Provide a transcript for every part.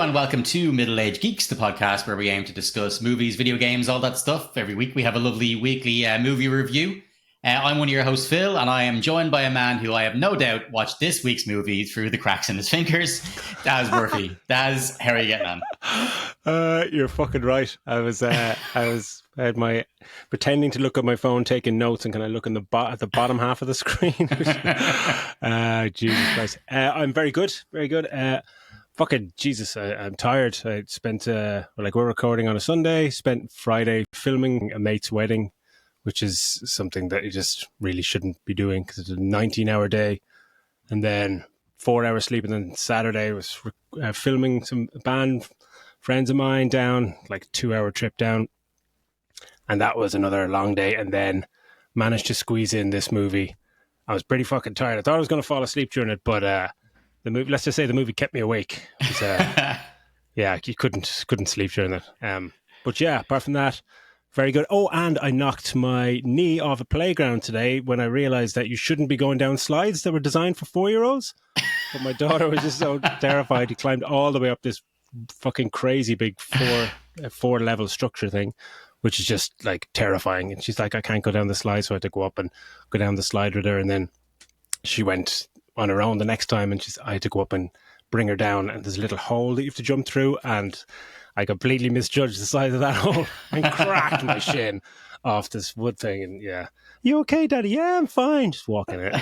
and welcome to Middle Age Geeks, the podcast where we aim to discuss movies, video games, all that stuff. Every week we have a lovely weekly movie review. I'm one of your hosts, Phil, and I am joined by a man who I have no doubt watched this week's movie through the cracks in his fingers, Daz Murphy. Daz, how are you getting on? You're fucking right. I had my pretending to look at my phone, taking notes, and kind of look in at the bottom half of the screen. Jesus Christ. I'm very good, very good. Fucking Jesus, I'm tired. I spent, we're recording on a Sunday, spent Friday filming a mate's wedding, which is something that you just really shouldn't be doing because it's a 19-hour day. And then 4 hours sleep. And then Saturday was filming some band friends of mine down, like 2-hour trip down. And that was another long day. And then managed to squeeze in this movie. I was pretty fucking tired. I thought I was going to fall asleep during it, but the movie, let's just say the movie kept me awake. Yeah, you couldn't sleep during it. But yeah, apart from that, very good. Oh, and I knocked my knee off a playground today when I realised that you shouldn't be going down slides that were designed for 4-year-olds. But my daughter was just so terrified. He climbed all the way up this fucking crazy big four-level structure thing, which is just like terrifying. And she's like, I can't go down the slide, so I had to go up and go down the slide with her. And then she went on her own the next time, and I had to go up and bring her down. And there's a little hole that you have to jump through, and I completely misjudged the size of that hole and cracked my shin off this wood thing. And yeah, you okay, Daddy? Yeah, I'm fine. Just walking it.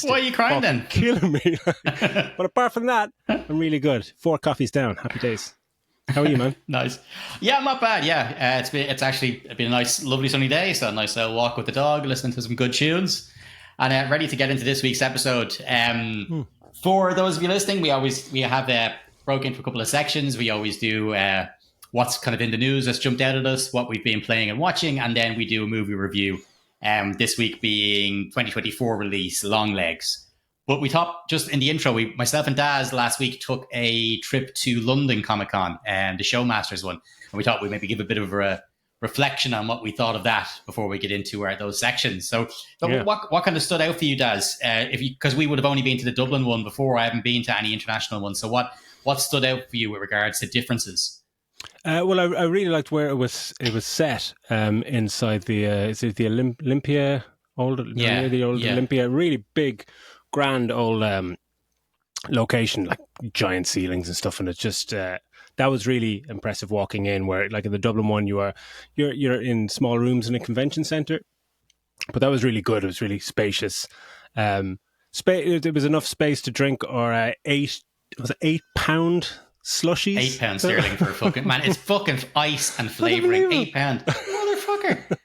Why are you crying then? Killing me. But apart from that, I'm really good. 4 coffees down. Happy days. How are you, man? Nice. Yeah, I'm not bad. Yeah, it's actually been a nice, lovely sunny day. So a nice walk with the dog, listening to some good tunes, and ready to get into this week's episode. For those of you listening, we have broke into a couple of sections. We always do what's kind of in the news that's jumped out at us, what we've been playing and watching, and then we do a movie review. This week being 2024 release, Longlegs. But we thought, just in the intro, myself and Daz last week took a trip to London ComicCon, the Showmasters one, and we thought we'd maybe give a bit of a reflection on what we thought of that before we get into those sections. So what kind of stood out for you, Daz? Because we would have only been to the Dublin one before. I haven't been to any international ones. So what stood out for you with regards to differences? Well, I really liked where it was set inside the is it the Olympia Olympia, really big, grand old location, like giant ceilings and stuff, and it's just that was really impressive walking in. Where like in the Dublin one, you're in small rooms in a convention centre, but that was really good. It was really spacious. There was enough space to drink or 8 £8 slushies. £8 sterling for a fucking man. It's fucking ice and flavouring. £8, motherfucker.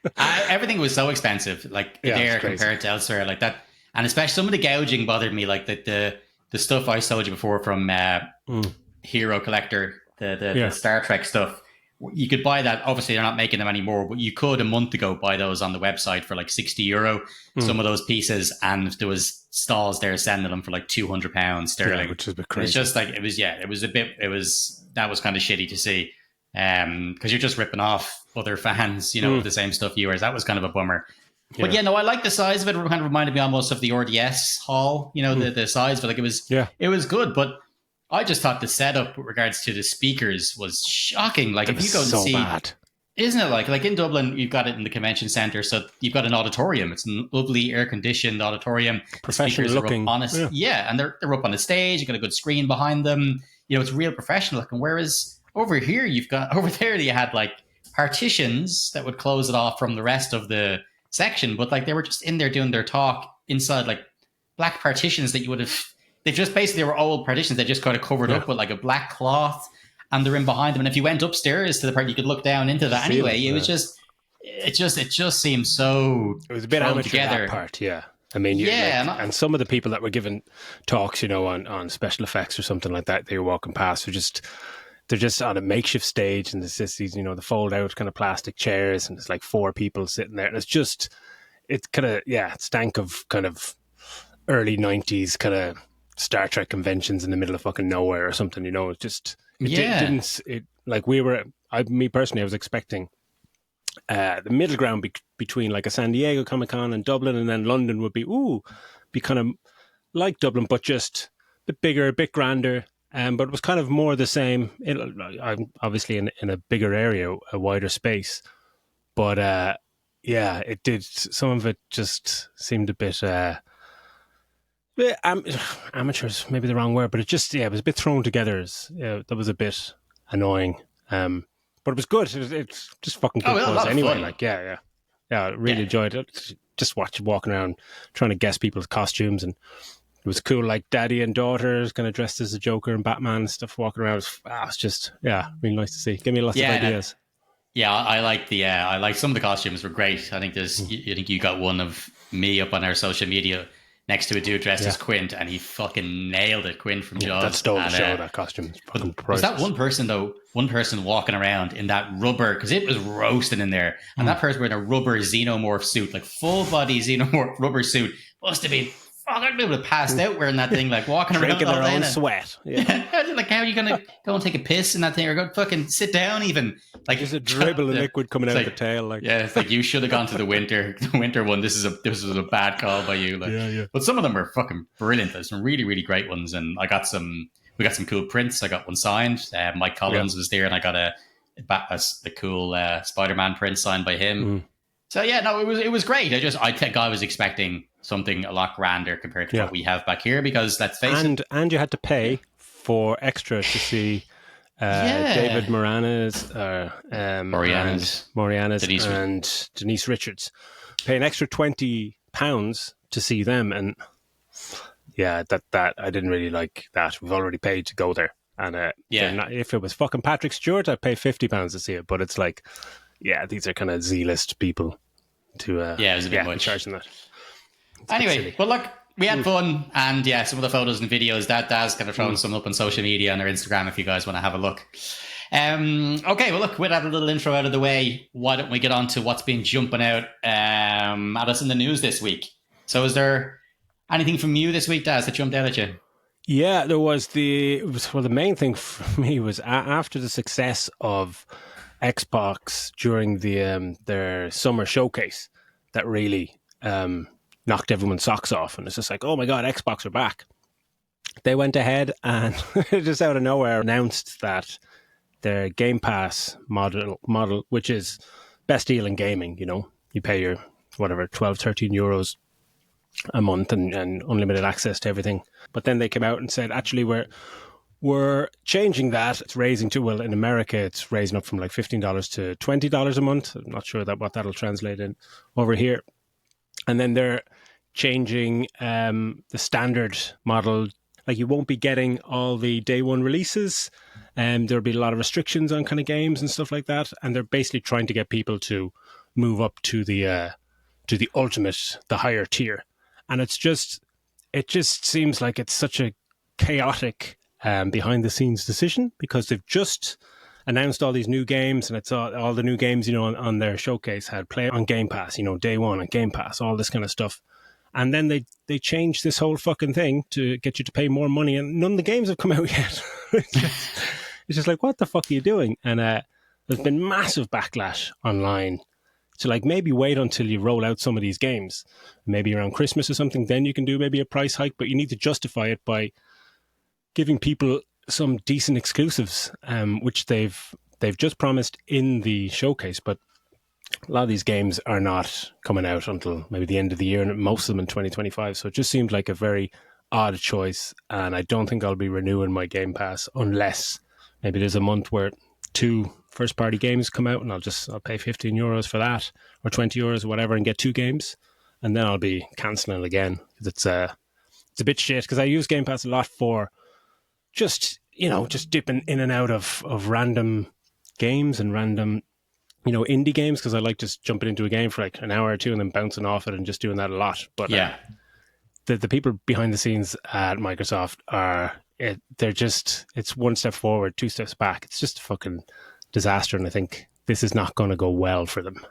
Everything was so expensive, like there compared to elsewhere, like that. And especially some of the gouging bothered me, like the stuff I told you before from Hero Collector, the Star Trek stuff. You could buy that. Obviously, they're not making them anymore, but you could a month ago buy those on the website for like €60. Some of those pieces, and there was stalls there sending them for like £200 sterling, which is a bit crazy. It's just like that was kind of shitty to see, because you're just ripping off other fans, with the same stuff you are. That was kind of a bummer. Yeah. But I like the size of it. It kind of reminded me almost of the RDS hall, the size, but like it was good. But I just thought the setup with regards to the speakers was shocking. Like if you go to see, bad. Isn't it like in Dublin, you've got it in the convention centre, so you've got an auditorium. It's a lovely air-conditioned auditorium. Professional looking. And they're up on the stage. You've got a good screen behind them. It's real professional looking. Whereas over here, over there, you had like partitions that would close it off from the rest of the section, but like they were just in there doing their talk inside like black partitions that you would have. They were old partitions. They just kind of covered up with like a black cloth, and they're in behind them. And if you went upstairs to the part, you could look down into that anyway. It just seemed so. It was a bit amateur that part, yeah. I mean, and some of the people that were giving talks, on special effects or something like that, they were walking past. They're just on a makeshift stage, and there's just these, the fold out kind of plastic chairs, and it's like 4 people sitting there, and it stank of kind of early 90s kind of Star Trek conventions in the middle of fucking nowhere or something, It just me personally, I was expecting the middle ground between like a San Diego Comic-Con and Dublin, and then London would be kind of like Dublin, but just a bit bigger, a bit grander, But it was kind of more the same. I'm obviously in a bigger area, a wider space. But yeah, it did. Some of it just seemed a bit amateur's maybe the wrong word, but it was a bit thrown together. That was a bit annoying. But it was good. It's just fucking good buzz anyway. Fun. Like yeah, I really enjoyed it. Just walking around trying to guess people's costumes, and it was cool. Like daddy and daughters kind of dressed as the Joker and Batman and stuff walking around. It's just really nice to see. Give me lots of ideas. I like some of the costumes were great. I think I think you got one of me up on our social media next to a dude dressed as Quint, and he fucking nailed it. Quint from Jaws. That stole the show. That costume. Was that one person though? One person walking around in that rubber, because it was roasting in there, and that person wearing a rubber xenomorph suit, like full body xenomorph rubber suit, must have been fucking people have passed out wearing that thing, like walking around drinking their own sweat. Yeah. Like, how are you gonna go and take a piss in that thing, or go fucking sit down even? Like there's a dribble of liquid coming out of the tail. Like it's like you should have gone to the winter one. This was a bad call by you. Like, but some of them were fucking brilliant. There's some really really great ones, and we got some cool prints. I got one signed. Mike Collins was there, and I got a cool Spider-Man print signed by him. So it was great. I think I was expecting something a lot grander compared to what we have back here, because let's face it. And you had to pay for extra to see David Moranis, and Denise Richards. Pay an extra £20 to see them, and that I didn't really like that. We've already paid to go there, and if it was fucking Patrick Stewart, I'd pay £50 to see it. But it's like, these are kind of Z-list people to it was a bit much charging that. Anyway, well, look, we had fun, and some of the photos and videos Daz kind of thrown some up on social media and our Instagram if you guys want to have a look. Okay, well, look, with that little intro out of the way, why don't we get on to what's been jumping out at us in the news this week? So, is there anything from you this week, Daz, that jumped out at you? Yeah, there was the main thing for me was after the success of Xbox during their summer showcase that really knocked everyone's socks off, and it's just like, oh my god, Xbox are back. They went ahead and just out of nowhere announced that their Game Pass model, which is best deal in gaming, you pay your whatever 12-13 euros a month and unlimited access to everything. But then they came out and said, actually, we're changing that. It's raising to, in America, it's raising up from like $15 to $20 a month. I'm not sure what that'll translate in over here. And then they're changing the standard model. Like, you won't be getting all the day one releases, and there'll be a lot of restrictions on kind of games and stuff like that. And they're basically trying to get people to move up to the ultimate, the higher tier. And it just seems like it's such a chaotic behind the scenes decision, because they've just announced all these new games, and it's all the new games, on their showcase had play on Game Pass, day one on Game Pass, all this kind of stuff. And then they changed this whole fucking thing to get you to pay more money, and none of the games have come out yet. It's just like, what the fuck are you doing? And there's been massive backlash online. So like, maybe wait until you roll out some of these games, maybe around Christmas or something, then you can do maybe a price hike, but you need to justify it by giving people some decent exclusives, which they've just promised in the showcase, but a lot of these games are not coming out until maybe the end of the year, and most of them in 2025. So it just seemed like a very odd choice, and I don't think I'll be renewing my Game Pass unless maybe there's a month where 2 first-party games come out, and I'll pay 15 euros for that, or 20 euros or whatever, and get 2 games, and then I'll be cancelling it again. It's a bit shit, because I use Game Pass a lot for just dipping in and out of random games and random, indie games, because I like just jumping into a game for like an hour or two and then bouncing off it and just doing that a lot. But the people behind the scenes at Microsoft it's one step forward, 2 steps back. It's just a fucking disaster, and I think this is not going to go well for them.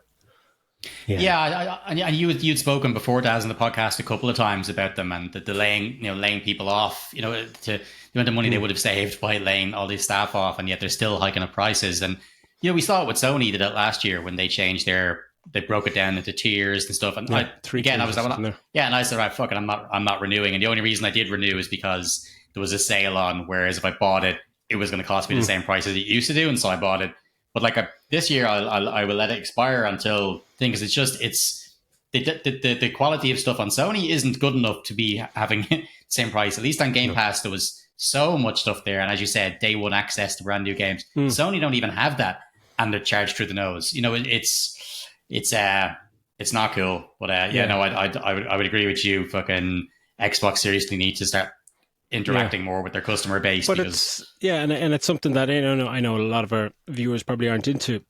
And you'd spoken before, Daz, in the podcast a couple of times about them and the laying people off, to the amount of money they would have saved by laying all these staff off, and yet they're still hiking up prices. And we saw it with Sony did it last year when they changed they broke it down into tiers and stuff. And I said, right, fuck it, I'm not renewing. And the only reason I did renew is because there was a sale on, whereas if I bought it, it was going to cost me the same price as it used to do, and so I bought it. But like this year, I will let it expire until things. It's just the quality of stuff on Sony isn't good enough to be having the same price. At least on Game Pass, there was so much stuff there, and as you said, day one access to brand new games. Sony don't even have that, and they're charged through the nose. You know, it's not cool. But I would agree with you. Fucking Xbox seriously needs to start interacting more with their customer base. But it's something that I know a lot of our viewers probably aren't into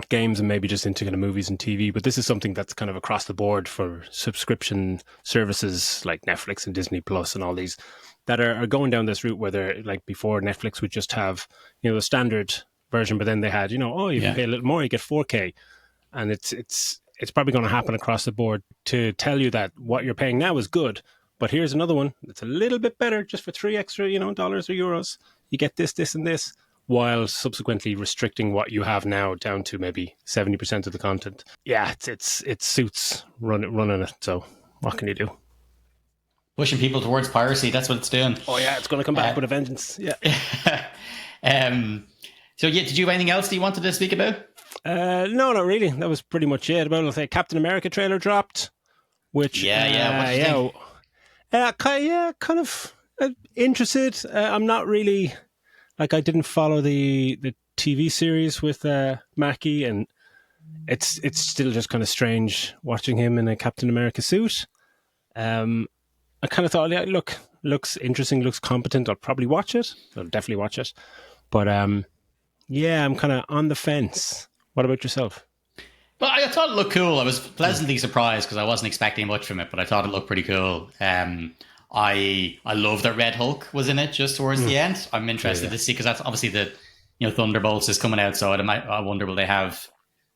games and maybe just into kind of movies and TV, but this is something that's kind of across the board for subscription services like Netflix and Disney Plus and all these that are going down this route where they're like, before Netflix would just have, you know, the standard version, but then they had, you know, you can pay a little more, you get 4K. And it's probably going to happen across the board to tell you that what you're paying now is good, but here's another one that's a little bit better just for $3 extra, you know, dollars or euros. You get this, this, and this, while subsequently restricting what you have now down to maybe 70% of the content. Yeah, it suits running it. So what can you do? Pushing people towards piracy, that's what it's doing. Oh yeah, it's going to come back with a vengeance. Yeah. So did you have anything else that you wanted to speak about? No, not really. That was pretty much it. About the Captain America trailer dropped, which kind of interested. I'm not really, like, I didn't follow the TV series with Mackie, and it's still just kind of strange watching him in a Captain America suit. I kind of thought, looks interesting, looks competent. I'll probably watch it. I'll definitely watch it. But I'm kind of on the fence. What about yourself? Well, I thought it looked cool. I was pleasantly surprised because I wasn't expecting much from it, but I thought it looked pretty cool. I love that Red Hulk was in it just towards the end. I'm interested to see, because that's obviously the Thunderbolts is coming out, so I wonder will they have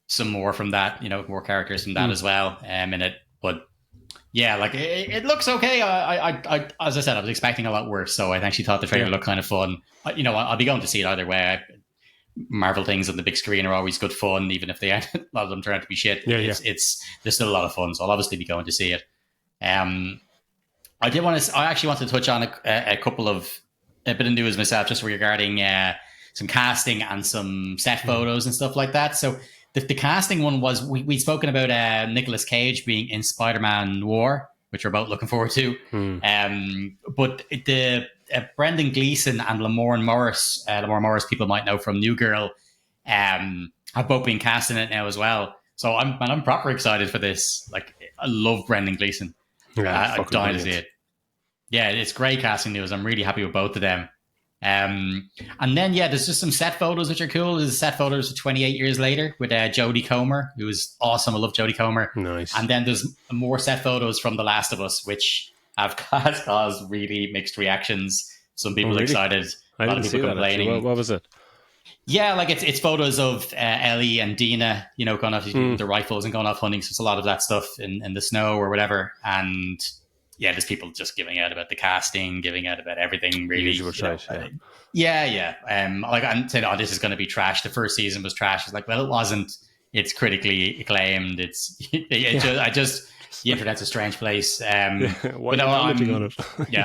some more from that, more characters from that as well in it. But yeah, like it looks okay. I as I said, I was expecting a lot worse, so I actually thought the trailer looked kind of fun. I'll be going to see it either way. Marvel things on the big screen are always good fun, even if they a lot of them turn out to be shit. It's there's still a lot of fun, so I'll obviously be going to see it. I actually want to touch on a couple of a bit of news myself, just regarding some casting and some set photos and stuff like that. So the casting one was we'd spoken about Nicolas Cage being in Spider-Man Noir, which we're both looking forward to. But the Brendan Gleeson and Lamorne Morris, people might know from New Girl, have both been cast in it now as well. So I'm proper excited for this. Like, I love Brendan Gleeson. I'm dying to see it. Yeah, it's great casting news. I'm really happy with both of them. And then there's just some set photos which are cool. There's set photos of 28 years later with Jodie Comer, who is awesome. I love Jodie Comer. Nice. And then there's more set photos from The Last of Us, which have caused really mixed reactions. Some people excited, a lot of people complaining. What was it? Yeah, like it's photos of Ellie and Dina, going off the rifles and going off hunting. So it's a lot of that stuff in the snow or whatever. And yeah, there's people just giving out about the casting, giving out about everything. Really, usual shit. Like, I'm saying, this is going to be trash. The first season was trash. It's like, well, it wasn't. It's critically acclaimed. The internet's a strange place. On it?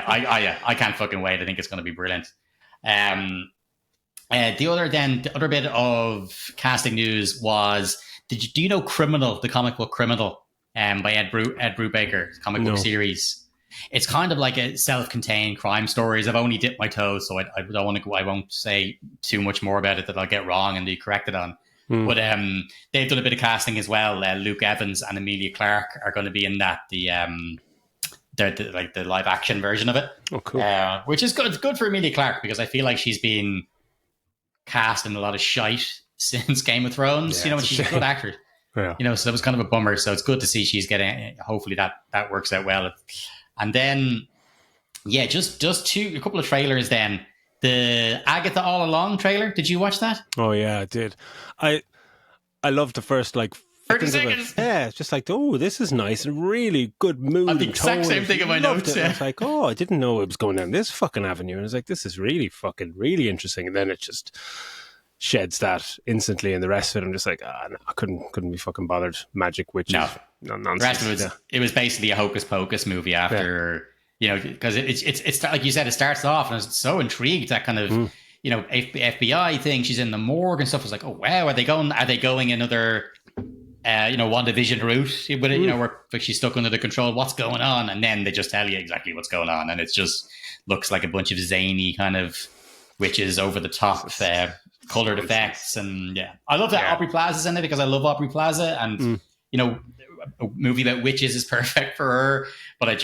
I can't fucking wait. I think it's going to be brilliant. The other bit of casting news was, do you know Criminal, the comic book Criminal, by Ed Brubaker, comic book series? It's kind of like a self-contained crime stories. I've only dipped my toes, so I won't say too much more about it that I'll get wrong and be corrected on. But they've done a bit of casting as well. Luke Evans and Emilia Clarke are going to be in that, the live action version of it. Oh, cool. Which is good. It's good for Emilia Clarke, because I feel like she's been cast in a lot of shite since Game of Thrones. And she's a good actor. Yeah. So that was kind of a bummer. So it's good to see she's getting. Hopefully that works out well. And then, just a couple of trailers. Then the Agatha All Along trailer. Did you watch that? Oh yeah, I did. I loved the first 30 seconds. Yeah, it's just like, oh, this is nice and really good mood. I'm the exact same thing in my notes. I was like, I didn't know it was going down this fucking avenue. And I was like, this is really fucking really interesting. And then it just sheds that instantly, and the rest of it, I'm just like, no, I couldn't be fucking bothered. Magic witches, nonsense. The rest of it was basically a hocus pocus movie after because it's like you said, it starts off and I was so intrigued, that kind of FBI thing. She's in the morgue and stuff. I was like, oh wow, are they going another WandaVision route with it? Where like she's stuck under the control. What's going on? And then they just tell you exactly what's going on, and it just looks like a bunch of zany kind of witches over the top. Colored effects, and I love that Aubrey Plaza's in it because I love Aubrey Plaza, and a movie about witches is perfect for her. But it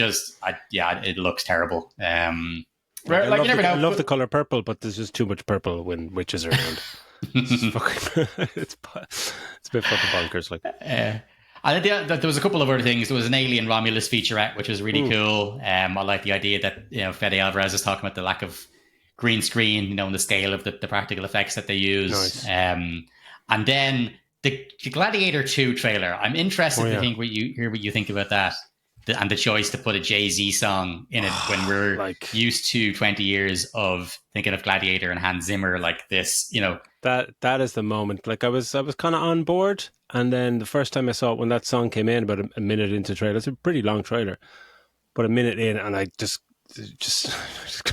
looks terriable. You never know. I love the color purple, but there's just too much purple when witches are around. It's a bit fucking bonkers. Like, and there was a couple of other things. There was an Alien Romulus featurette, which was really cool. I like the idea that Fede Alvarez is talking about the lack of green screen, and the scale of the practical effects that they use. Nice. And then the Gladiator 2 trailer. I'm interested to hear what you think about that, and the choice to put a Jay-Z song in it when we're used to 20 years of thinking of Gladiator and Hans Zimmer like this. That is the moment. Like I was kind of on board, and then the first time I saw it, when that song came in, about a minute into the trailer, it's a pretty long trailer, but a minute in, and I just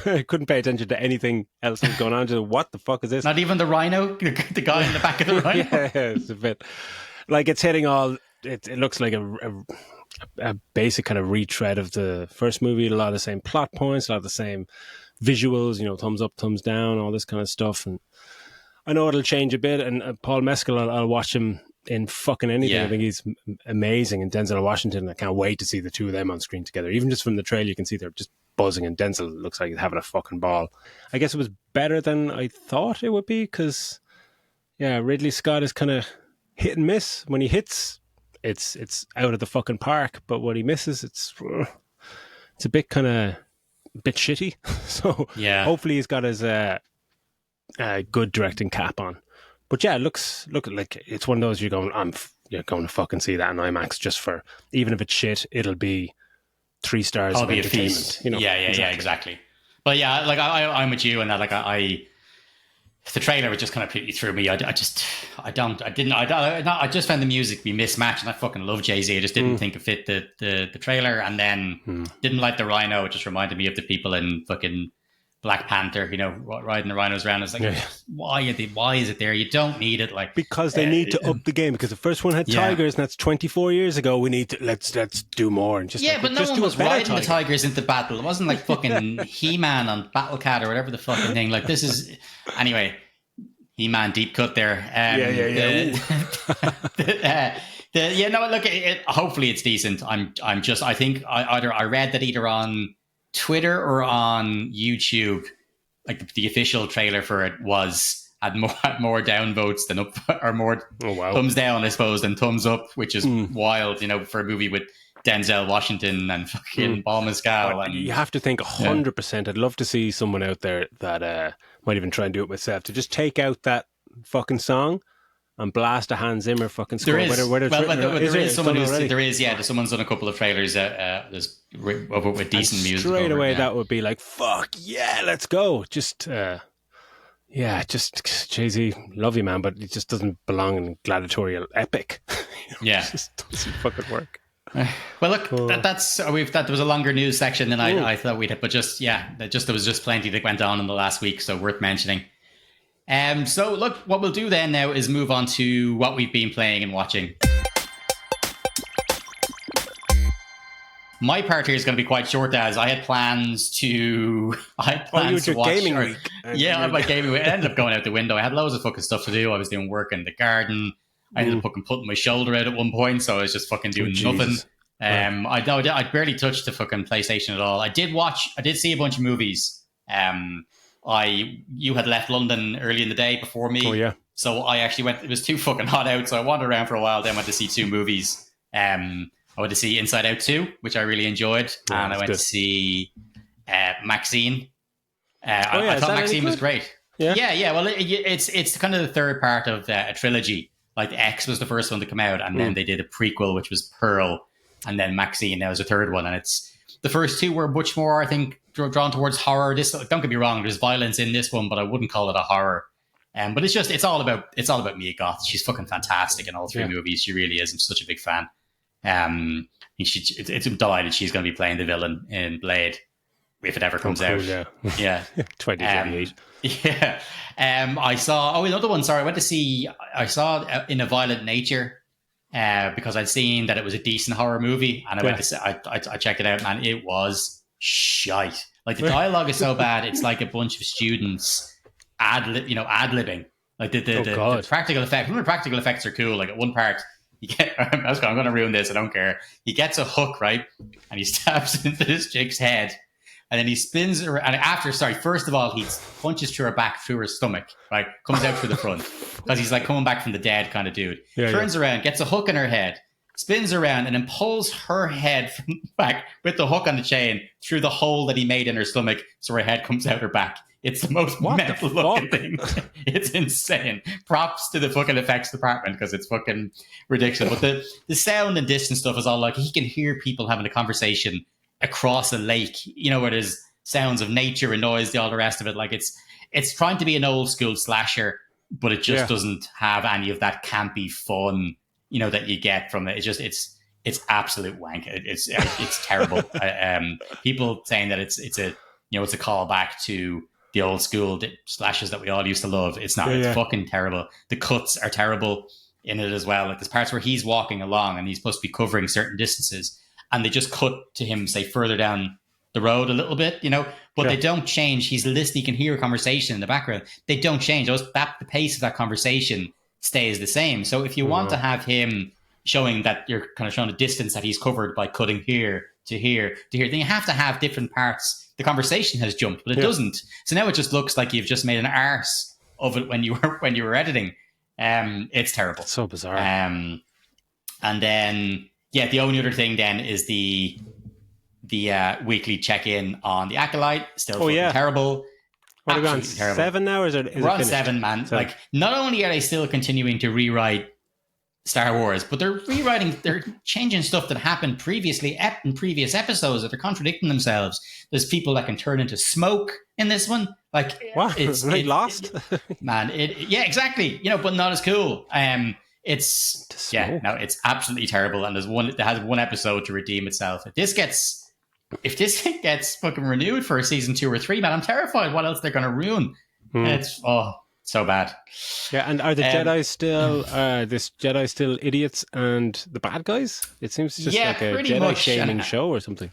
couldn't pay attention to anything else that was going on. Just, what the fuck is this? Not even the rhino, the guy in the back of the rhino. Yeah, it's a bit like it's hitting all. It looks like a basic kind of retread of the first movie. A lot of the same plot points, a lot of the same visuals. Thumbs up, thumbs down, all this kind of stuff. And I know it'll change a bit. And Paul Mescal, I'll watch him in fucking anything. I think he's amazing. And Denzel Washington, I can't wait to see the two of them on screen together. Even just from the trailer, you can see they're just buzzing, and Denzel looks like he's having a fucking ball. I guess it was better than I thought it would be, because Ridley Scott is kind of hit and miss. When he hits, it's out of the fucking park, but when he misses, it's a bit shitty. So hopefully he's got his good directing cap on. But it looks like it's one of those you're going to fucking see that in IMAX, just for, even if it's shit, it'll be 3 stars of entertainment. Exactly. But I'm with you, and that the trailer would just kind of put you through me. I just found the music to be mismatched, and I fucking love Jay-Z. I just didn't think it fit the trailer, and then didn't like the rhino. It just reminded me of the people in fucking Black Panther, riding the rhinos around. It's like, why is it there? You don't need it. Like, because they need to up the game, because the first one had tigers, and that's 24 years ago. We need to let's do more, and but no one was riding the tigers into battle. It wasn't like fucking He-Man on Battle Cat or whatever the fucking thing. Like, this is anyway. He-Man deep cut there. Hopefully it's decent. I think I read that either on Twitter or on YouTube, like the official trailer for it had more downvotes than up, or more thumbs down, I suppose, than thumbs up, which is wild, for a movie with Denzel Washington and fucking Paul Mescal. And you have to think 100%. I'd love to see someone out there that might even try and do it myself, to just take out that fucking song and blast a Hans Zimmer fucking score. There's someone's done a couple of trailers with decent music. Straight away, that would be like, fuck yeah, let's go. Just Jay-Z, love you, man, but it just doesn't belong in gladiatorial epic. It just doesn't fucking work. Well, look, there was a longer news section than I thought we'd have, but there was just plenty that went on in the last week, so worth mentioning. So look, what we'll do then now is move on to what we've been playing and watching. My part here is going to be quite short, as I had plans to watch. Gaming week. I had my gaming week. I ended up going out the window. I had loads of fucking stuff to do. I was doing work in the garden. I ended up fucking putting my shoulder out at one point, so I was just fucking doing nothing. I barely touched the fucking PlayStation at all. I did see a bunch of movies. You had left London early in the day before me. Oh, yeah. So I actually went, it was too fucking hot out, so I wandered around for a while, then went to see 2 movies. I went to see Inside Out 2, which I really enjoyed, and I went to see Maxine. I thought Maxine was great. Yeah. Well, it's kind of the third part of a trilogy. Like, X was the first one to come out, and then they did a prequel, which was Pearl, and then Maxine. Now was the third one, and it's the first 2 were much more, I think, drawn towards horror. This, don't get me wrong, there's violence in this one, but I wouldn't call it a horror. But it's all about Mia Goth. She's fucking fantastic in all 3 movies. She really is. I'm such a big fan. I'm delighted she's going to be playing the villain in Blade. if it ever comes cool, out. yeah. Yeah. 2028. Yeah. I saw, another one, sorry. I saw In a Violent Nature because I'd seen that it was a decent horror movie, and I checked it out, man. It was shite. Like, the dialogue is so bad, it's like a bunch of students ad-libbing. Like, the practical effect. Remember, practical effects are cool. Like, at one part, I'm going to ruin this, I don't care. He gets a hook, right? And he stabs into this chick's head. And then he spins around. And first of all, he punches through her back, through her stomach, right? Comes out through the front. Because he's like coming back from the dead kind of dude. Turns around, gets a hook in her head, spins around, and then pulls her head back with the hook on the chain through the hole that he made in her stomach, so her head comes out her back. It's the most mental looking thing. It's insane. Props to the fucking effects department, because it's fucking ridiculous. But the sound and distance stuff is all like, he can hear people having a conversation across a lake, where there's sounds of nature and noise, all the rest of it. Like, it's trying to be an old school slasher, but it just doesn't have any of that campy fun, that you get from it. It's absolute wank. It's terrible. People saying that it's a callback to the old school slashes that we all used to love. It's not. It's fucking terrible. The cuts are terrible in it as well. Like, there's parts where he's walking along and he's supposed to be covering certain distances, and they just cut to him, say, further down the road a little bit, but they don't change. He's listening, he can hear a conversation in the background. They don't change. The pace of that conversation stays the same. So if you want to have him showing that, you're kind of showing the distance that he's covered by cutting here to here to here, then you have to have different parts. The conversation has jumped, but it doesn't. So now it just looks like you've just made an arse of it when you were editing. It's terrible. So bizarre. And then, the only other thing then is the weekly check-in on the Acolyte. Still terrible. What are we on? 7 now? Or is it We're on 7, man. 7. Like, not only are they still continuing to rewrite Star Wars, but they're changing stuff that happened previously in previous episodes, that they're contradicting themselves. There's people that can turn into smoke in this one. Like, what? It's lost? Man, exactly. But not as cool. It's absolutely terrible, and it has one episode to redeem itself. If this gets fucking renewed for a season 2 or 3, man, I'm terrified what else they're going to ruin. It's so bad. Yeah, and are the Jedi still idiots and the bad guys? It seems just like a Jedi shaming show or something.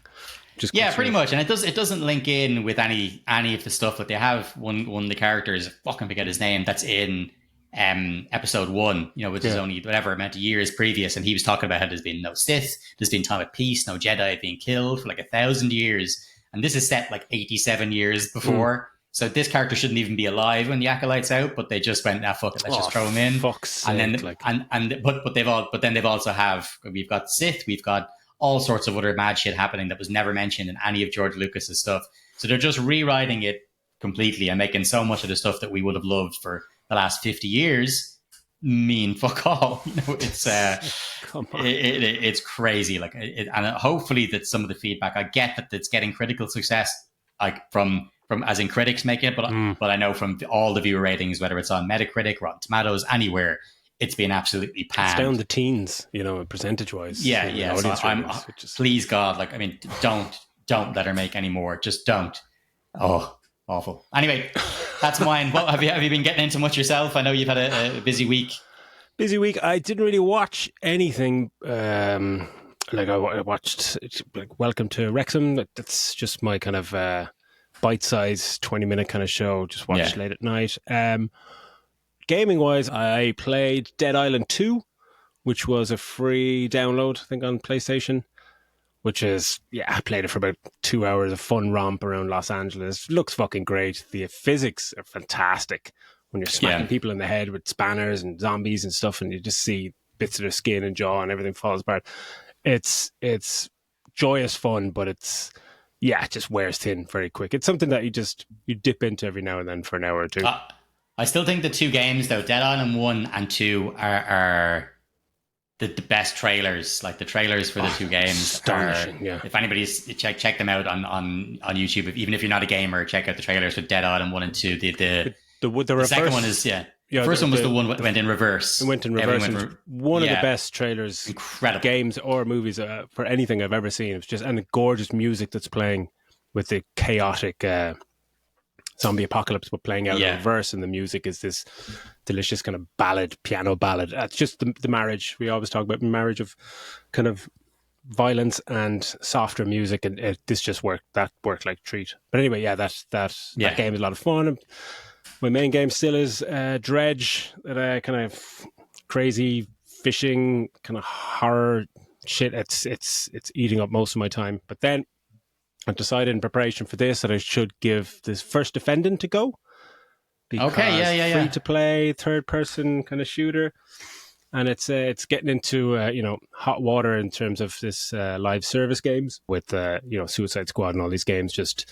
Pretty much, and it doesn't link in with any of the stuff that they have. One of the characters, I fucking forget his name, that's in episode 1, which is only whatever amount of years previous, and he was talking about how there's been no Sith, there's been time of peace, no Jedi being killed for like 1,000 years, and this is set like 87 years before. So this character shouldn't even be alive when the Acolyte's out, but they just went, fuck it, let's just throw him in. Fuck's sake, we've got Sith, we've got all sorts of other mad shit happening that was never mentioned in any of George Lucas's stuff. So they're just rewriting it completely and making so much of the stuff that we would have loved for the last 50 years mean fuck all. It's it's crazy. Like, and hopefully that some of the feedback, I get that it's getting critical success, like from as in critics make it, but I know from all the viewer ratings, whether it's on Metacritic, Rotten Tomatoes, anywhere, it's been absolutely panned. It's down the teens, percentage wise. So please God, like, I mean, don't let her make any more. Just don't. Oh, awful. Anyway, that's mine. What have you been getting into much yourself? I know you've had a busy week. I didn't really watch anything. I watched Welcome to Wrexham. That's just my kind of bite-sized 20-minute kind of show. Just watched late at night. Gaming-wise, I played Dead Island 2, which was a free download, I think, on PlayStation. Which is, I played it for about 2 hours, a fun romp around Los Angeles. Looks fucking great. The physics are fantastic when you're smacking people in the head with spanners and zombies and stuff, and you just see bits of their skin and jaw and everything falls apart. It's joyous fun, but it just wears thin very quick. It's something that you dip into every now and then for an hour or two. I still think the 2 games, though, Dead Island 1 and 2 are the best trailers. Like, the trailers for the 2 games astonishing. If anybody's check them out on YouTube, even if you're not a gamer, check out the trailers for Dead Island 1 and 2. The second one is the first one was the one that went in reverse. It went in reverse. One of the best trailers, incredible, games or movies for anything I've ever seen. It's just, and the gorgeous music that's playing with the chaotic zombie apocalypse, but playing out in reverse, and the music is this delicious kind of piano ballad. It's just the marriage. We always talk about marriage of kind of violence and softer music, and this just worked. That worked like a treat. But anyway, that game is a lot of fun. My main game still is Dredge, that kind of crazy fishing kind of horror shit. It's eating up most of my time. But then I decided in preparation for this that I should give this First Defendant a go. Because free to play, third person kind of shooter. And it's getting into hot water in terms of this live service games with Suicide Squad and all these games just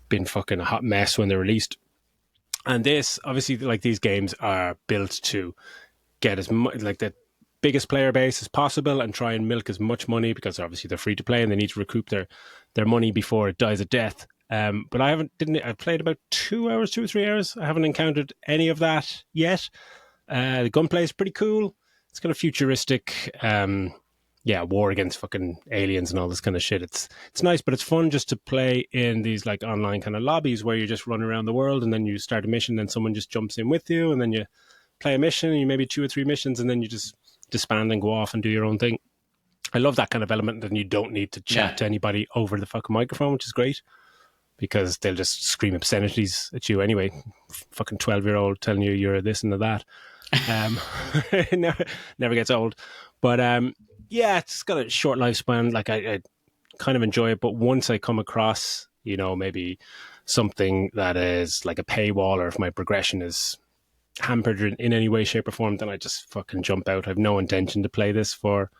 been fucking a hot mess when they're released. And this, obviously, like, these games are built to get as much, like, the biggest player base as possible and try and milk as much money, because obviously they're free to play and they need to recoup their money before it dies a death. But I've played about 2 or 3 hours. I haven't encountered any of that yet. The gunplay is pretty cool. It's kind of futuristic, war against fucking aliens and all this kind of shit. It's nice, but it's fun just to play in these like online kind of lobbies where you just run around the world and then you start a mission, then someone just jumps in with you, and then you play a mission, and you maybe 2 or 3 missions, and then you just disband and go off and do your own thing. I love that kind of element, and you don't need to chat to anybody over the fucking microphone, which is great, because they'll just scream obscenities at you anyway. Fucking 12-year-old telling you you're this and that. Never gets old. But it's got a short lifespan. Like, I kind of enjoy it, but once I come across, maybe something that is like a paywall, or if my progression is hampered in any way, shape or form, then I just fucking jump out. I have no intention to play this for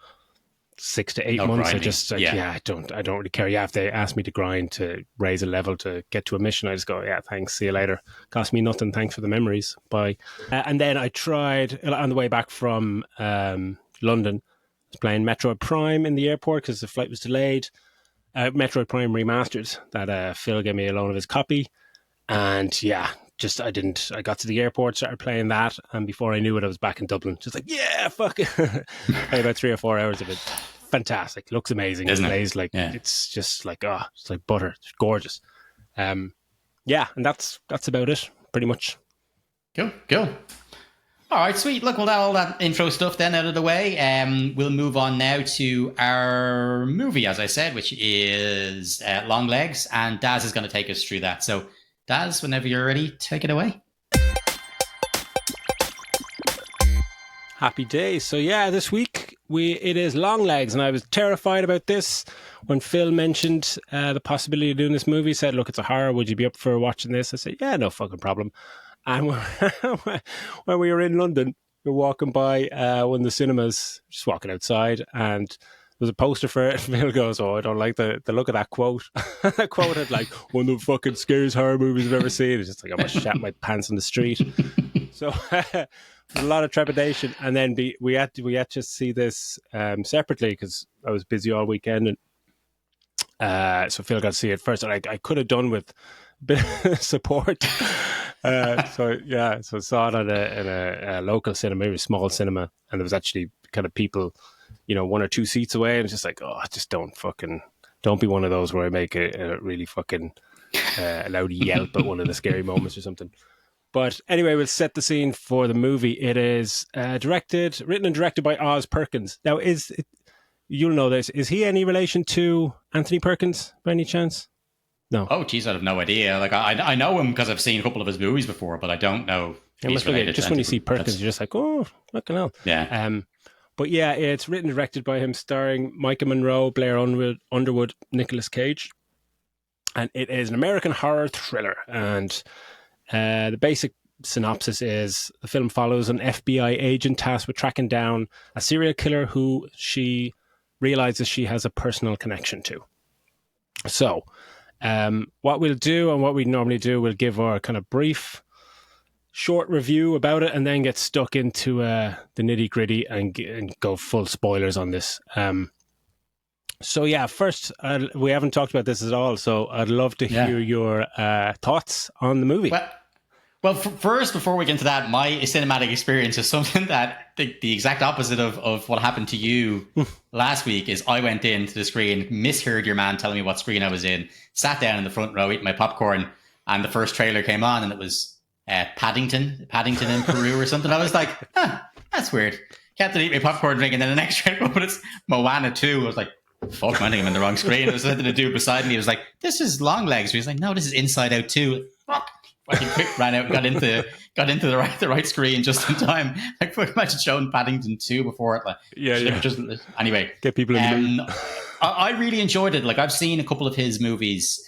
6 to 8 months. Grinding. I don't really care. If they ask me to grind to raise a level to get to a mission, I just go, thanks, see you later. Cost me nothing, thanks for the memories, bye. And then I tried on the way back from London, I was playing Metroid Prime in the airport because the flight was delayed. Metroid Prime Remastered, that Phil gave me a loan of his copy, and I got to the airport, started playing that, and before I knew it, I was back in Dublin. Just like, fuck it. Played about 3 or 4 hours of it. Fantastic. Looks amazing. Isn't it plays like, it's just like, it's like butter. It's gorgeous. And that's about it, pretty much. Cool. All right, sweet. Look, we'll have all that intro stuff then out of the way. We'll move on now to our movie, as I said, which is Longlegs, and Daz is going to take us through that. So, Daz, whenever you're ready, take it away. Happy days. So this week it is Longlegs, and I was terrified about this when Phil mentioned the possibility of doing this movie. He said, look, it's a horror, would you be up for watching this? I said, no fucking problem. And when we were in London, we were walking by one of the cinemas, just walking outside, and there's a poster for it, and Phil goes, I don't like the look of that quote. That quote had like one of the fucking scariest horror movies I've ever seen. It's just like, I'm going to shat my pants on the street. So a lot of trepidation. And then we had to see this separately because I was busy all weekend. And so Phil got to see it first. And I could have done with a bit of support. So I saw it in a local cinema, a small cinema. And there was actually kind of people, 1 or 2 seats away, and it's just like, just don't be one of those where I make a really fucking loud yelp at one of the scary moments or something. But anyway, we'll set the scene for the movie. It is written and directed by Oz Perkins. Now, you'll know this, is he any relation to Anthony Perkins by any chance? No. Oh, geez, I have no idea. Like, I know him because I've seen a couple of his movies before, but I don't know if he's related. Just when you see Perkins, you're just like, fucking hell. Yeah. But it's written and directed by him, starring Micah Monroe, Blair Underwood, Nicolas Cage. And it is an American horror thriller. And the basic synopsis is the film follows an FBI agent tasked with tracking down a serial killer who she realizes she has a personal connection to. So what we'll do, and what we normally do, we'll give our kind of brief short review about it and then get stuck into the nitty gritty and go full spoilers on this. First, we haven't talked about this at all, so I'd love to hear your thoughts on the movie. Well, first, before we get into that, my cinematic experience is something that the exact opposite of what happened to you last week is I went into the screen, misheard your man telling me what screen I was in, sat down in the front row, eating my popcorn, and the first trailer came on, and it was Paddington in Peru or something. I was like, that's weird. Kept to eat my popcorn drink, and then the next trailer, but it's Moana 2. I was like, fuck, I think I'm in the wrong screen. There was something to do beside me. He was like, this is Longlegs. He was like, no, this is Inside Out 2. Fuck. Fucking quick ran out and got into the right screen just in time. Like, imagine showing Paddington 2 before it. Like, just anyway. Get people in the mood. I really enjoyed it. Like, I've seen a couple of his movies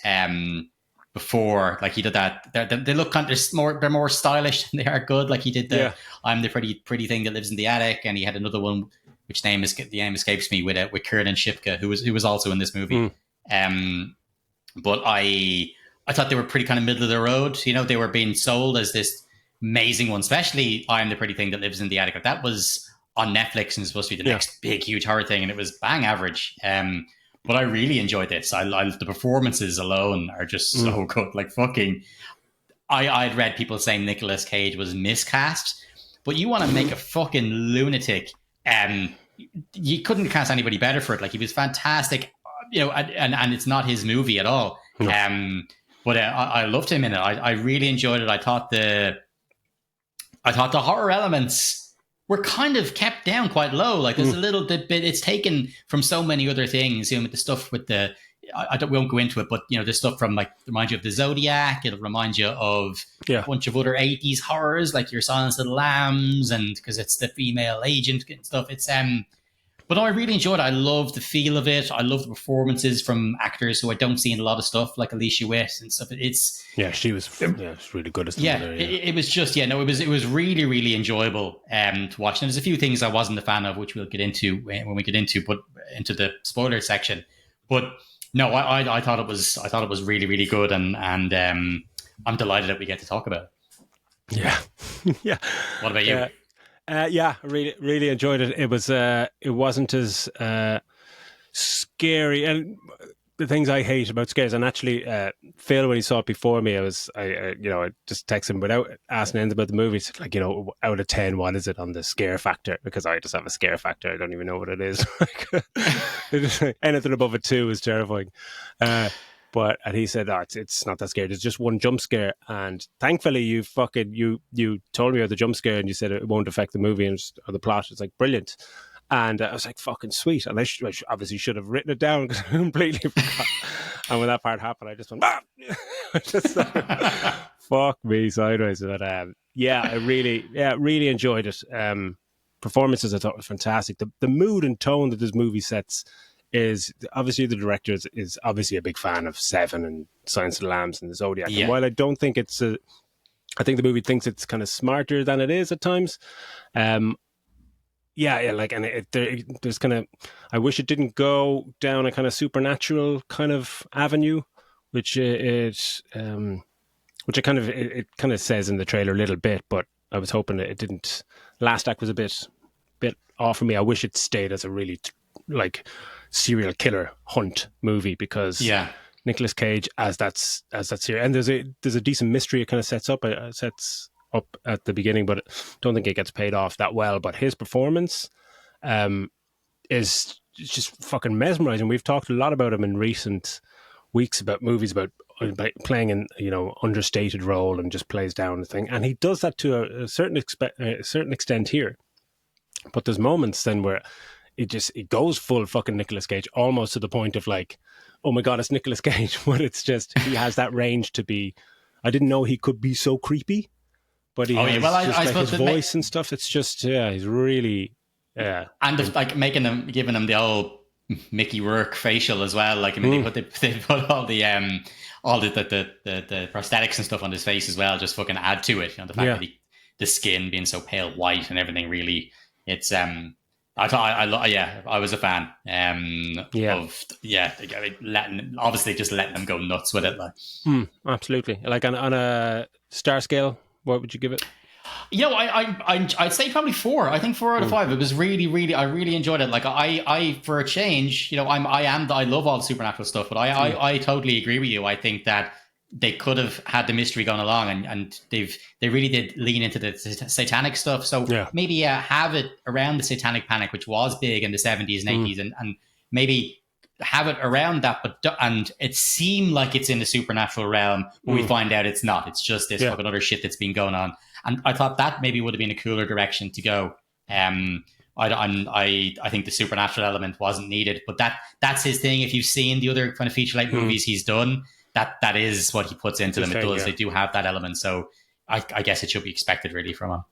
before. Like, he did that. They look kind of they're more stylish than they are good. Like, he did the I'm the pretty thing that lives in the attic, and he had another one which the name escapes me with Kiernan Shipka, who was also in this movie. But I thought they were pretty kind of middle of the road. You know, they were being sold as this amazing one, especially I'm the pretty thing that lives in the attic. But that was on Netflix and supposed to be the next big, huge horror thing. And it was bang average. But I really enjoyed this. The performances alone are just so good. Like fucking, I'd read people saying Nicolas Cage was miscast, but you want to make a fucking lunatic. You couldn't cast anybody better for it. Like he was fantastic, you know, and it's not his movie at all. No. But I loved him in it. I really enjoyed it. I thought the horror elements were kind of kept down quite low. Like there's a little bit. It's taken from so many other things. You know, with the stuff with we won't go into it, but you know, the stuff from like remind you of the Zodiac. It'll remind you of a bunch of other 80s horrors, like your Silence of the Lambs, and because it's the female agent and stuff. It's But no, I really enjoyed it. I love the feel of it. I love the performances from actors who I don't see in a lot of stuff, like Alicia Witt and stuff. She was really good as the mother. It was just it was really, really enjoyable to watch. And there's a few things I wasn't a fan of, which we'll get into when we get into the spoiler section. But no, I thought it was really, really good, and I'm delighted that we get to talk about it. Yeah. What about you? Really enjoyed it. It wasn't as scary, and the things I hate about scares. And actually, Phil, when he saw it before me, I just texted him without asking anything about the movie. It's like, out of 10, what is it on the scare factor? Because I just have a scare factor. I don't even know what it is. Anything above a 2 is terrifying. And he said, it's not that scary. There's just one jump scare. And thankfully, you told me about the jump scare and you said it won't affect the movie or the plot. It's like, brilliant. And I was like, fucking sweet. And I obviously should have written it down because I completely forgot. And when that part happened, I just went, fuck me sideways. But I really enjoyed it. Performances I thought were fantastic. The mood and tone that this movie sets is obviously the director is obviously a big fan of Seven and Silence of the Lambs and the Zodiac. Yeah. And while I don't think I think the movie thinks it's kind of smarter than it is at times. There's kind of, I wish it didn't go down a kind of supernatural kind of avenue, which it kind of says in the trailer a little bit, but I was hoping that it didn't. Last act was a bit off for me. I wish it stayed as a really serial killer hunt movie, because Nicolas Cage as that serial, and there's a decent mystery it kind of sets up at the beginning, but I don't think it gets paid off that well. But his performance is just fucking mesmerizing. We've talked a lot about him in recent weeks about movies about playing in understated role and just plays down the thing, and he does that to a certain extent here. But there's moments then where it goes full fucking Nicolas Cage, almost to the point of like, oh my god, it's Nicolas Cage. But it's just, he has that range to be. I didn't know he could be so creepy, but his voice and stuff. It's just he's really and giving him the old Mickey Rourke facial as well. Like, I mean, they put all the prosthetics and stuff on his face as well, just fucking add to it. The fact that the skin being so pale white and everything, really, it's I was a fan of letting them go nuts with it. Absolutely. Like on a star scale, what would you give it? I'd say probably 4. I think 4 out of 5. It was really, really, I really enjoyed it. Like I for a change, I love all the supernatural stuff, but I totally agree with you. I think that they could have had the mystery gone along, and they really did lean into the satanic stuff. So maybe have it around the satanic panic, which was big in the 70s and 80s, and maybe have it around that, and it seemed like it's in the supernatural realm, but we find out it's not. It's just this fucking other shit that's been going on. And I thought that maybe would have been a cooler direction to go. I think the supernatural element wasn't needed, but that's his thing. If you've seen the other kind of feature length movies he's done, that is what he puts into them. It does. They do have that element. So I guess it should be expected really from him.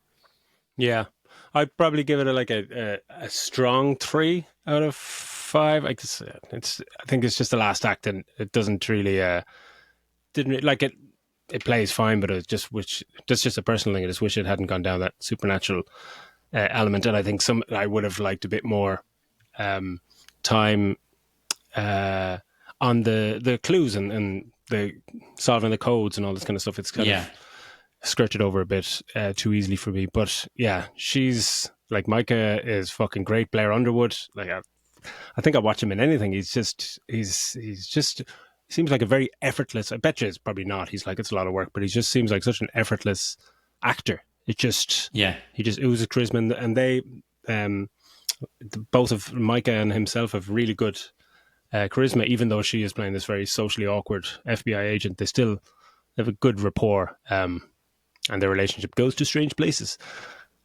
Yeah. I'd probably give it a strong 3 out of 5. I think it's just the last act, and it doesn't really didn't like it. It plays fine, but it just that's just a personal thing. I just wish it hadn't gone down that supernatural element, and I think I would have liked a bit more time on the clues and the solving the codes and all this kind of stuff. It's kind of skirted over a bit too easily for me. But yeah, she's like, Micah is fucking great. Blair Underwood, like I think I watch him in anything. He's just seems like a very effortless. I bet you it's probably not. He's like, it's a lot of work, but he just seems like such an effortless actor. It just he just oozes charisma, and they both of Micah and himself have really good charisma. Even though she is playing this very socially awkward FBI agent, they still have a good rapport, and their relationship goes to strange places.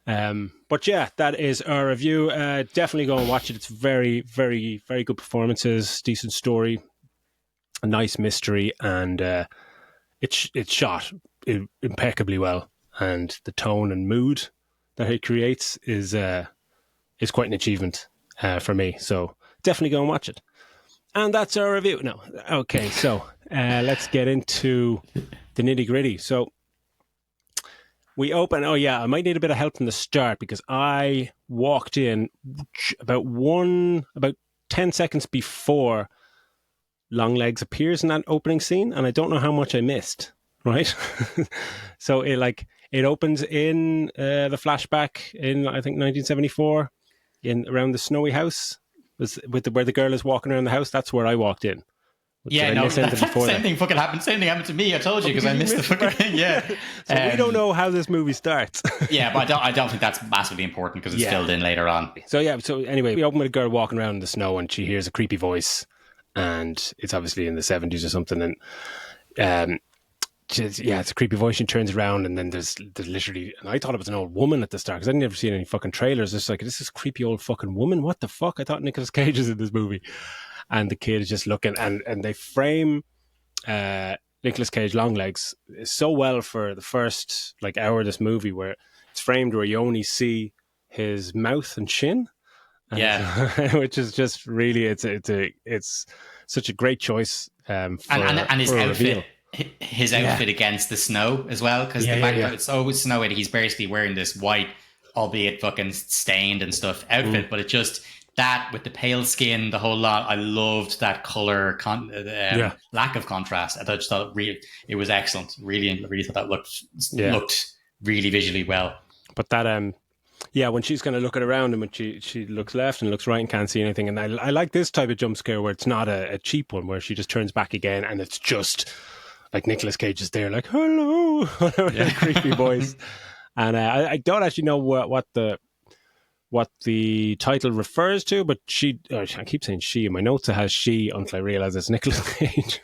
But yeah, that is our review. Definitely go and watch it. It's very, very, very good performances, decent story, a nice mystery, and it's shot impeccably well. And the tone and mood that it creates is quite an achievement for me. So definitely go and watch it. And that's our review. No, okay. So let's get into the nitty gritty. So we open. Oh yeah, I might need a bit of help from the start because I walked in about 10 seconds before Longlegs appears in that opening scene, and I don't know how much I missed. Right, so it opens in the flashback in, I think, 1974, around the snowy house, where the girl is walking around the house. That's where I walked in. Same thing fucking happened. Same thing happened to me. I told you because I missed the fucking thing. Yeah. So we don't know how this movie starts. Yeah, but I don't think that's massively important because it's filled in later on. So anyway, we open with a girl walking around in the snow, and she hears a creepy voice, and it's obviously in the 70s or something, and it's a creepy voice. She turns around, and then there's literally, and I thought it was an old woman at the start because I'd never seen any fucking trailers. It's like, this is a creepy old fucking woman. What the fuck? I thought Nicolas Cage is in this movie. And the kid is just looking, and they frame Nicolas Cage Longlegs so well for the first hour of this movie, where it's framed where you only see his mouth and chin. Which is just really, it's such a great choice. And his outfit. His outfit against the snow as well, because the fact that it's always snowy, he's basically wearing this white, albeit fucking stained and stuff outfit, but it just, that with the pale skin, the whole lot, I loved that color lack of contrast. I just thought it was excellent. Really thought that looked really visually well. But that when she's kind of looking around, and when she looks left and looks right and can't see anything, and I like this type of jump scare where it's not a cheap one, where she just turns back again and it's just like Nicolas Cage is there, like, hello, that creepy voice. And I don't actually know what the title refers to, but I keep saying she in my notes. It has she until I realize it's Nicolas Cage.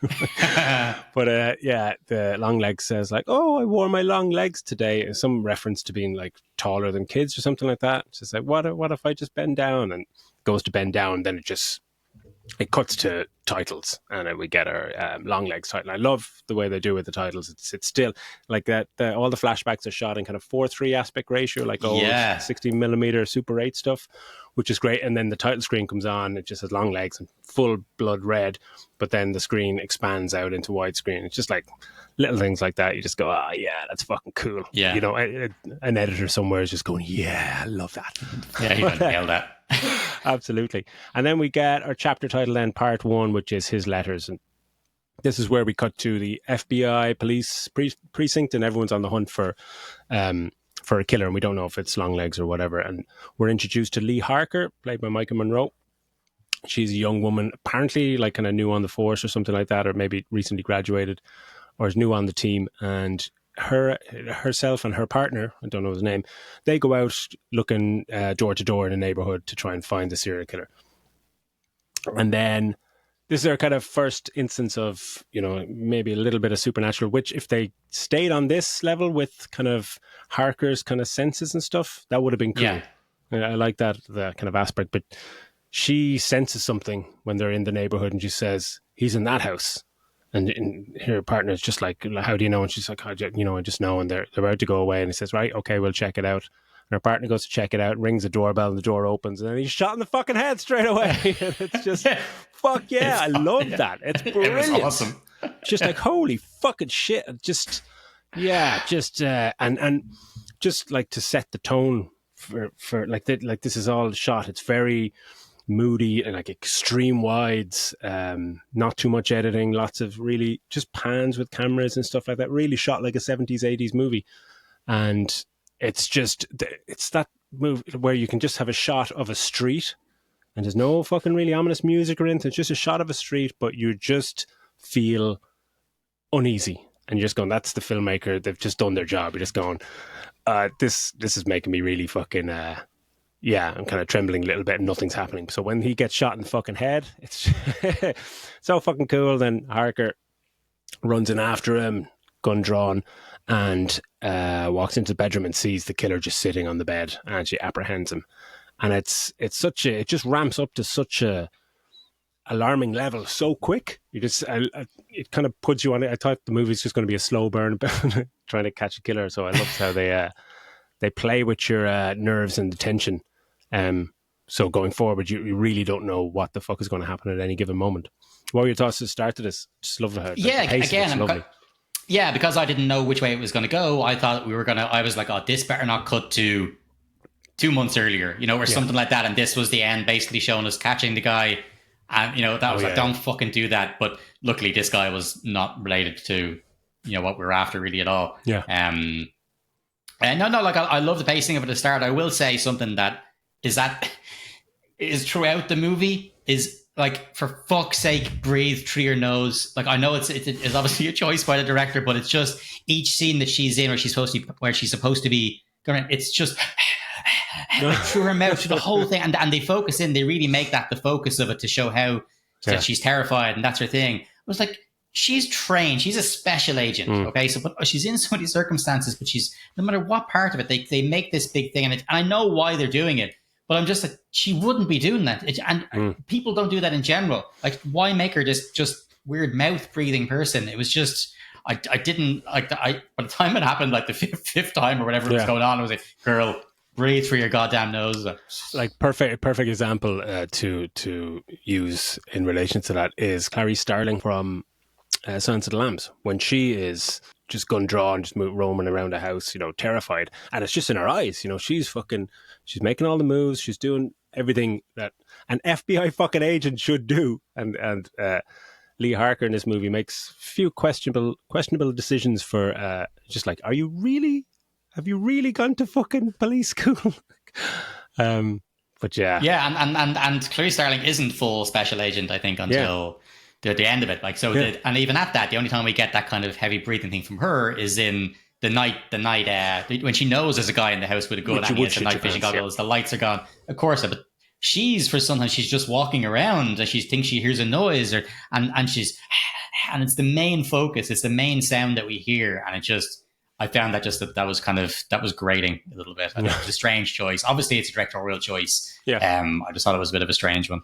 But the Longlegs says like, "Oh, I wore my long legs today." Some reference to being like taller than kids or something like that. It's just like, what if I just bend down? And goes to bend down, then it cuts to titles, and then we get our Longlegs title. I love the way they do with the titles. It's still like that. All the flashbacks are shot in kind of 4:3 aspect ratio, like old 16mm Super 8 stuff, which is great. And then the title screen comes on, it just has Longlegs and full blood red, but then the screen expands out into widescreen. It's just like little things like that. You just go, oh yeah, that's fucking cool. Yeah, an editor somewhere is just going, yeah, I love that. Yeah, you can nail that. Absolutely. And then we get our chapter title then, part 1, which is his letters. And this is where we cut to the FBI police precinct, and everyone's on the hunt for a killer, and we don't know if it's Longlegs or whatever. And we're introduced to Lee Harker, played by Micah Monroe. She's a young woman, apparently like kind of new on the force or something like that, or maybe recently graduated. or is new on the team, and herself and her partner, I don't know his name, they go out looking door to door in a neighborhood to try and find the serial killer. And then this is their kind of first instance of, maybe a little bit of supernatural, which if they stayed on this level with kind of Harker's kind of senses and stuff, that would have been cool. Yeah. I like that kind of aspect. But she senses something when they're in the neighborhood, and she says, he's in that house. And her partner's just like, how do you know? And she's like, I just know. And they're about to go away. And he says, right, okay, we'll check it out. And her partner goes to check it out, rings the doorbell, and the door opens. And then he's shot in the fucking head straight away. And it's just, fuck yeah, I love that. It's brilliant. It was awesome. Just like, holy fucking shit. Just, and just like to set the tone for like this is all shot. It's very moody and like extreme wides, not too much editing, lots of really just pans with cameras and stuff like that, really shot like a 70s 80s movie. And it's that movie where you can just have a shot of a street and there's no fucking really ominous music or anything. It's just a shot of a street, but you just feel uneasy and you're just going, that's the filmmaker, they've just done their job. You're just going, this is making me really fucking I'm kind of trembling a little bit and nothing's happening. So when he gets shot in the fucking head, it's so fucking cool. Then Harker runs in after him, gun drawn, and walks into the bedroom and sees the killer just sitting on the bed, and she apprehends him. And it just ramps up to such a alarming level so quick. It kind of puts you on it. I thought the movie's just going to be a slow burn trying to catch a killer. So I loved how they play with your nerves and the tension. So going forward, you really don't know what the fuck is going to happen at any given moment. What were your thoughts at the start of this? Just love how because I didn't know which way it was going to go. I thought I was like, oh, this better not cut to 2 months earlier, or something like that. And this was the end, basically showing us catching the guy. And, that was don't fucking do that. But luckily this guy was not related to, what we were after really at all. Yeah. I love the pacing of it at the start. I will say something that is throughout the movie is like, for fuck's sake, breathe through your nose. Like, I know it's obviously a choice by the director, but it's just each scene that she's in where she's supposed to be going, it's just like through her mouth, through the whole thing. And they focus in, they really make that the focus of it to show how that she's terrified and that's her thing. It was like, she's trained. She's a special agent. Okay. So, but she's in so many circumstances, but she's, no matter what part of it, they make this big thing. And I know why they're doing it, but I'm just like, she wouldn't be doing that. People don't do that in general. Like, why make her this just weird mouth breathing person? It was just, I didn't like that. By the time it happened, like the fifth time or whatever was going on, I was like, girl, breathe through your goddamn nose. Like perfect example to use in relation to that is Clarice Starling from Silence of the Lambs, when she is just gun drawn, just roaming around the house, terrified, and it's just in her eyes. She's making all the moves, she's doing everything that an FBI fucking agent should do, and Lee Harker in this movie makes a few questionable decisions for just like, have you really gone to fucking police school? But and Clarice Starling isn't full special agent, I think, until the end of it. Like, so and even at that, the only time we get that kind of heavy breathing thing from her is in the night when she knows there's a guy in the house with a gun and he has the night vision goggles, the lights are gone, of course. But she's just walking around and she thinks she hears a noise and it's the main focus, it's the main sound that we hear, and I found that that was grating a little bit. I thought it was a strange choice. Obviously it's a directorial choice. I just thought it was a bit of a strange one.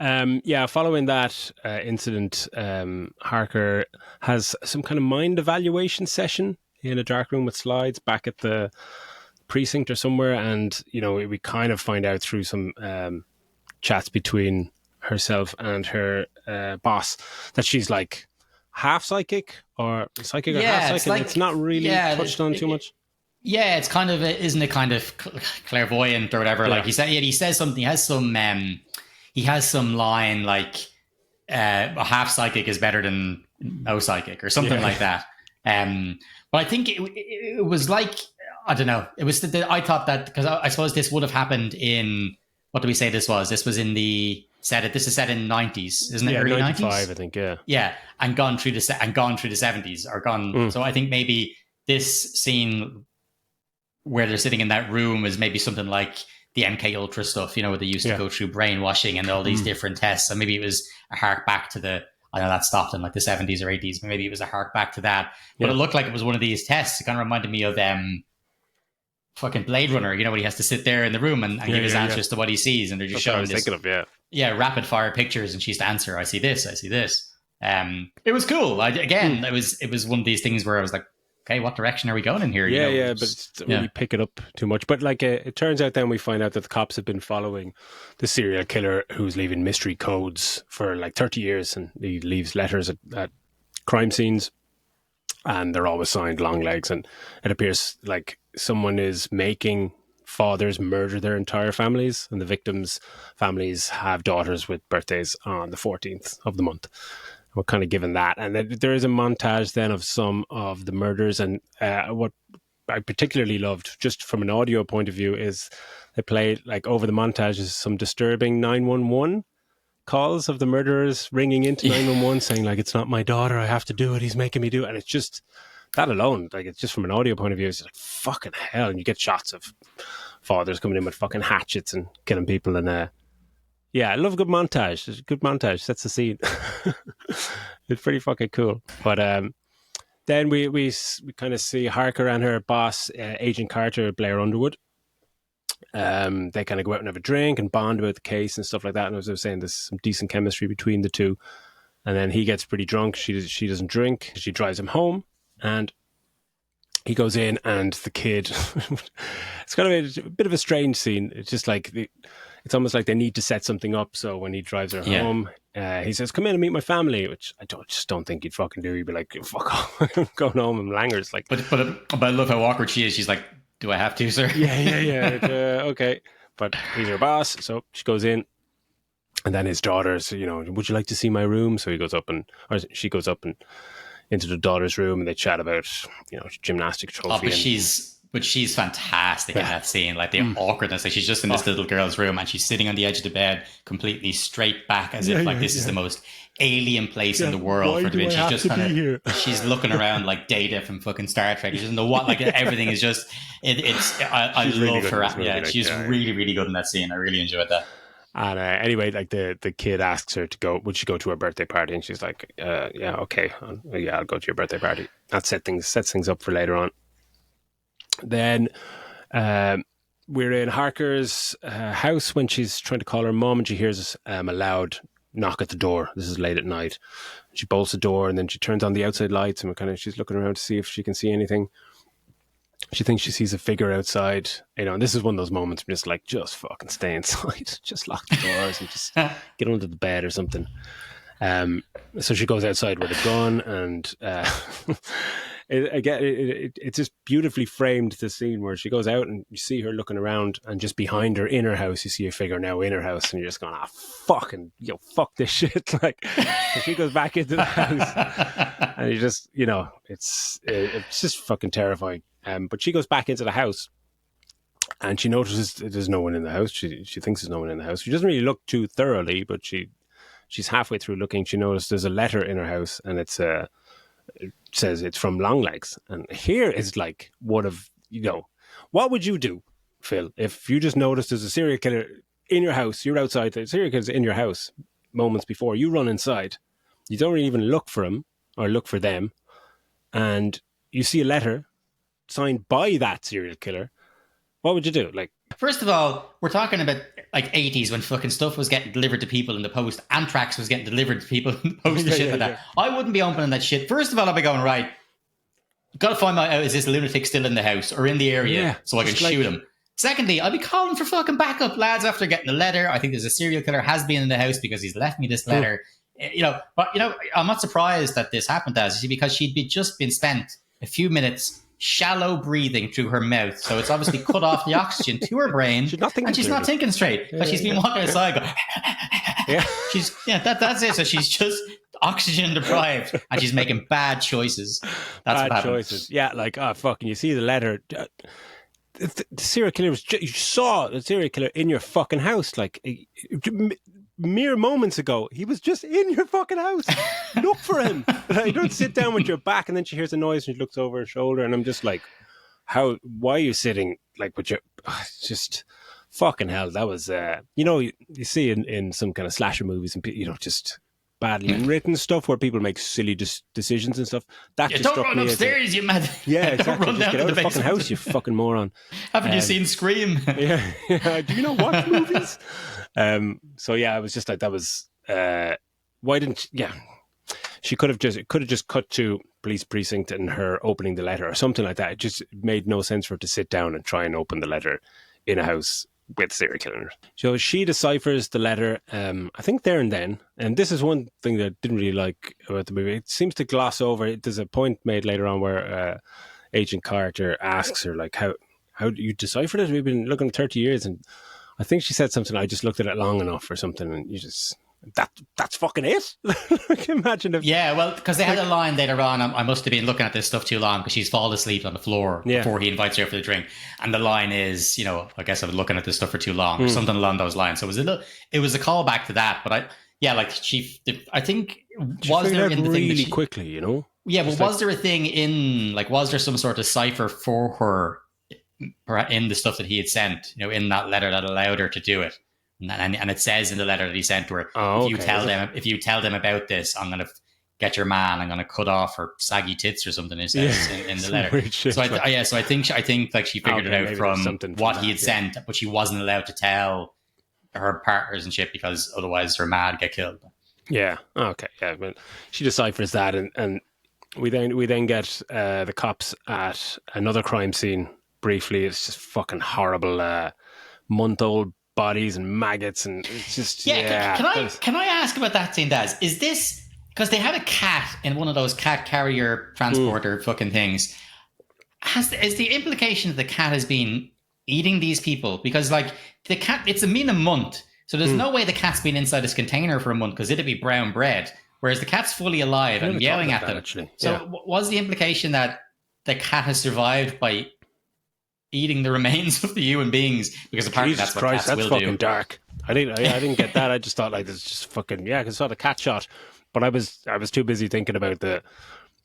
Following that incident, Harker has some kind of mind evaluation session in a dark room with slides back at the precinct or somewhere, and we kind of find out through some chats between herself and her boss that she's like half psychic or half psychic. It's not really touched on too much. Yeah, it's kind of isn't it kind of clairvoyant or whatever? Like he says something. He has some line like a half psychic is better than no psychic or something like that. But I think it was like, I don't know. It was I thought that because I suppose this would have happened in what do we say this was? This was in the this is set in 90s, isn't it? Yeah, Early 95, 90s? I think. Yeah. Yeah, and gone through the 70s or gone. So I think maybe this scene where they're sitting in that room is maybe something like the MK Ultra stuff, where they used to go through brainwashing and all these different tests. So maybe it was a hark back to I know that stopped in like the 70s or 80s, but maybe it was a hark back to that. But it looked like it was one of these tests. It kind of reminded me of fucking Blade Runner, when he has to sit there in the room and give his answers to what he sees, and they're just showing this. Rapid fire pictures, and she's to answer. I see this. I see this. It was cool. It was one of these things where I was like, okay, what direction are we going in here? But really pick it up too much. But like, it turns out then we find out that the cops have been following the serial killer who's leaving mystery codes for like 30 years, and he leaves letters at crime scenes, and they're always signed Longlegs, and it appears like someone is making fathers murder their entire families, and the victims' families have daughters with birthdays on the 14th of the month. We're kind of given that, and there is a montage then of some of the murders, and what I particularly loved, just from an audio point of view, is they play like over the montages some disturbing 911 calls of the murderers ringing into 911 saying like, it's not my daughter, I have to do it, he's making me do it. And it's just that alone, like, it's just from an audio point of view, it's like fucking hell. And you get shots of fathers coming in with fucking hatchets and killing people, and yeah, I love a good montage. It's a good montage, sets the scene. It's pretty fucking cool. But then we kind of see Harker and her boss, Agent Carter, Blair Underwood. They kind of go out and have a drink and bond about the case and stuff like that. And as I was saying, there's some decent chemistry between the two. And then he gets pretty drunk. She doesn't drink. She drives him home, and he goes in, and the kid. It's kind of a bit of a strange scene. It's just like it's almost like they need to set something up. So when he drives her home, he says, "Come in and meet my family," which I just don't think he'd fucking do. He'd be like, "Fuck off, I'm going home." And Langer's like, but I love how awkward she is. She's like, "Do I have to, sir?" Yeah. Okay, but he's her boss, so she goes in, and then his daughter's, would you like to see my room? So she goes up and into the daughter's room, and they chat about, gymnastic trophy. But she's fantastic in that scene. Like the awkwardness. Like she's just in this little girl's room, and she's sitting on the edge of the bed, completely straight back, as if this is the most alien place in the world for her. She's just kind of she's looking around like Data from fucking Star Trek. She doesn't know what. Like everything is just. I love really her. Yeah, she's really, really good in that scene. I really enjoyed that. And anyway, like the kid asks her to go. Would she go to her birthday party? And she's like, "Yeah, okay, I'll go to your birthday party." That sets things up for later on. Then we're in Harker's house when she's trying to call her mom, and she hears a loud knock at the door. This is late at night. She bolts the door, and then she turns on the outside lights, and she's looking around to see if she can see anything. She thinks she sees a figure outside, and this is one of those moments where just fucking stay inside, just lock the doors and just get under the bed or something. So she goes outside with a gun, and it's just beautifully framed, the scene where she goes out and you see her looking around, and just behind her in her house you see a figure now in her house, and you're just going, fuck this shit. Like, so she goes back into the house, and you just, it's just fucking terrifying. But she goes back into the house, and she notices there's no one in the house. She thinks there's no one in the house. She doesn't really look too thoroughly, but she's halfway through looking. She notices there's a letter in her house, and it says it's from Longlegs. And here is like one of, what would you do, Phil, if you just noticed there's a serial killer in your house? You're outside, the serial killer's in your house moments before. You run inside. You don't really even look for him or look for them. And you see a letter signed by that serial killer. What would you do? Like, first of all, we're talking about like 80s when fucking stuff was getting delivered to people in the post. Anthrax was getting delivered to people in the post and shit like that. I wouldn't be opening that shit. First of all, I'd be going, right, got to find out, is this lunatic still in the house or in the area so I can shoot him? Secondly, I'd be calling for fucking backup, lads, after getting the letter. I think there's a serial killer has been in the house because he's left me this letter. But I'm not surprised that this happened, because she'd just been spent a few minutes shallow breathing through her mouth, so it's obviously cut off the oxygen to her brain, she's not thinking straight. But she's been walking outside going, that's it. So she's just oxygen deprived, and she's making bad choices. That's bad choices. Yeah, like, fucking, you see the letter. the serial killer was. You saw the serial killer in your fucking house, like mere moments ago. He was just in your fucking house. Look for him. You don't sit down with your back, and then she hears a noise, and she looks over her shoulder, and I'm just like, why are you sitting like with your? Just fucking hell. That was, you see in some kind of slasher movies, and just badly written stuff where people make silly decisions and stuff. That just don't struck run me upstairs, you mad. Yeah, exactly. Run just down get out to of the fucking house, you fucking moron. Haven't you seen Scream? Yeah. Do you not watch movies? So yeah, I was just like, that was why didn't she could have just cut to police precinct and her opening the letter or something like that. It just made no sense for her to sit down and try and open the letter in a house with serial killer. So she deciphers the letter, I think there and then. And this is one thing that I didn't really like about the movie. It seems to gloss over it. There's a point made later on where Agent Carter asks her, like, how do you decipher it? We've been looking at 30 years. And I think she said something, I just looked at it long enough or something. And you just... That's fucking it. Imagine if well, because they had a line later on. I must have been looking at this stuff too long because she's fallen asleep on the floor before he invites her for the drink, and the line is, I guess I was looking at this stuff for too long or something along those lines. So it was a callback to that. But I think was there in the thing really quickly, Yeah, but was there a thing in was there some sort of cipher for her in the stuff that he had sent, in that letter that allowed her to do it? And it says in the letter that he sent to her, if you tell them about this, I'm going to get your man. I'm going to cut off her saggy tits or something. It says in the letter. So I think like she figured it out from what he had sent, but she wasn't allowed to tell her partners and shit because otherwise her man would get killed. Yeah. Okay. Yeah. But she deciphers that, and we then get the cops at another crime scene briefly. It's just fucking horrible. Month-old bodies and maggots, and it's just Can I ask about that scene, Daz? Is this because they had a cat in one of those cat carrier transporter fucking things? Is the implication that the cat has been eating these people? Because the cat, it's been a month, so there's no way the cat's been inside this container for a month because it'd be brown bread, whereas the cat's fully alive and yelling at them. Actually. So was the implication that the cat has survived by eating the remains of the human beings, because apparently Jesus that's what Christ, cats will fucking do. Dark. I didn't get that. I just thought this is just fucking because I saw the cat shot, but I was too busy thinking about the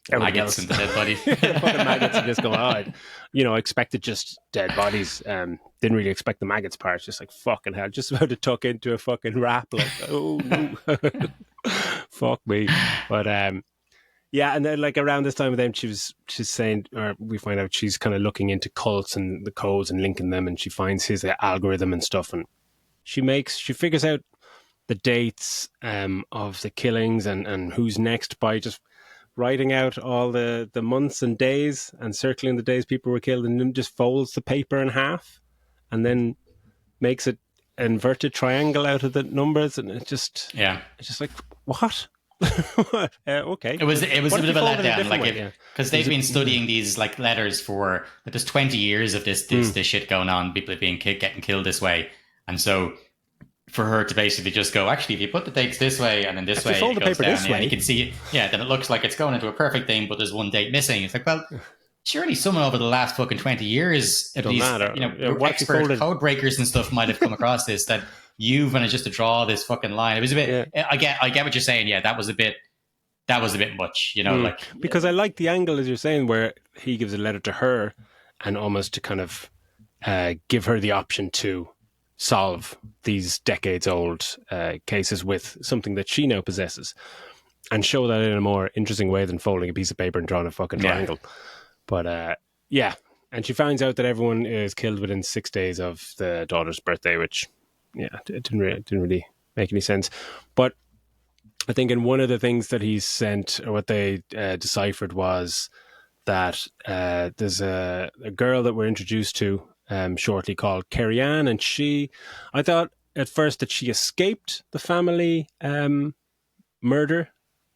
maggots and the dead bodies. Fucking maggots and just going, I expected just dead bodies. Didn't really expect the maggots part. Just like fucking hell, just about to tuck into a fucking wrap. Like, oh no, fuck me. But yeah, and then around this time with them, she's saying, or we find out she's kind of looking into cults and the codes and linking them, and she finds his algorithm and stuff, and she figures out the dates of the killings and who's next by just writing out all the months and days and circling the days people were killed, and then just folds the paper in half and then makes it inverted triangle out of the numbers, and it's just like, what? Okay. It was a bit of a letdown, because they've been studying these letters for there's 20 years of this shit going on, people getting killed this way, and so for her to basically just go, actually, if you put the dates this way and then this way, it goes down, you can see it. Yeah, then it looks like it's going into a perfect thing, but there's one date missing. It's like, well, surely someone over the last fucking 20 years, at least, expert code breakers and stuff might have come across this, that you've managed just to draw this fucking line. It was a bit. Yeah. I get what you're saying. Yeah, that was a bit much. Because I like the angle, as you're saying, where he gives a letter to her, and almost to kind of give her the option to solve these decades-old cases with something that she now possesses, and show that in a more interesting way than folding a piece of paper and drawing a fucking triangle. But and she finds out that everyone is killed within 6 days of the daughter's birthday, which it didn't really make any sense. But I think in one of the things that he sent, or what they deciphered, was that there's a girl that we're introduced to shortly called Carrie Ann, and I thought at first that she escaped the family murder,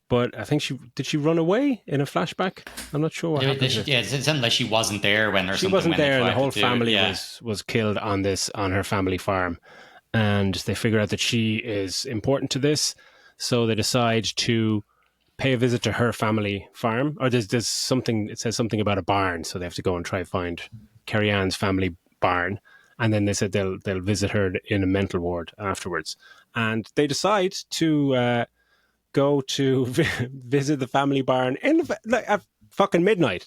but I think she run away in a flashback. I'm not sure what happened. It sounded like she wasn't there when she wasn't there, and the whole family was killed on her family farm. And they figure out that she is important to this, so they decide to pay a visit to her family farm. Or there's something, it says something about a barn, so they have to go and try to find Carrie Ann's family barn, and then they said they'll visit her in a mental ward afterwards. And they decide to go to visit the family barn at fucking midnight.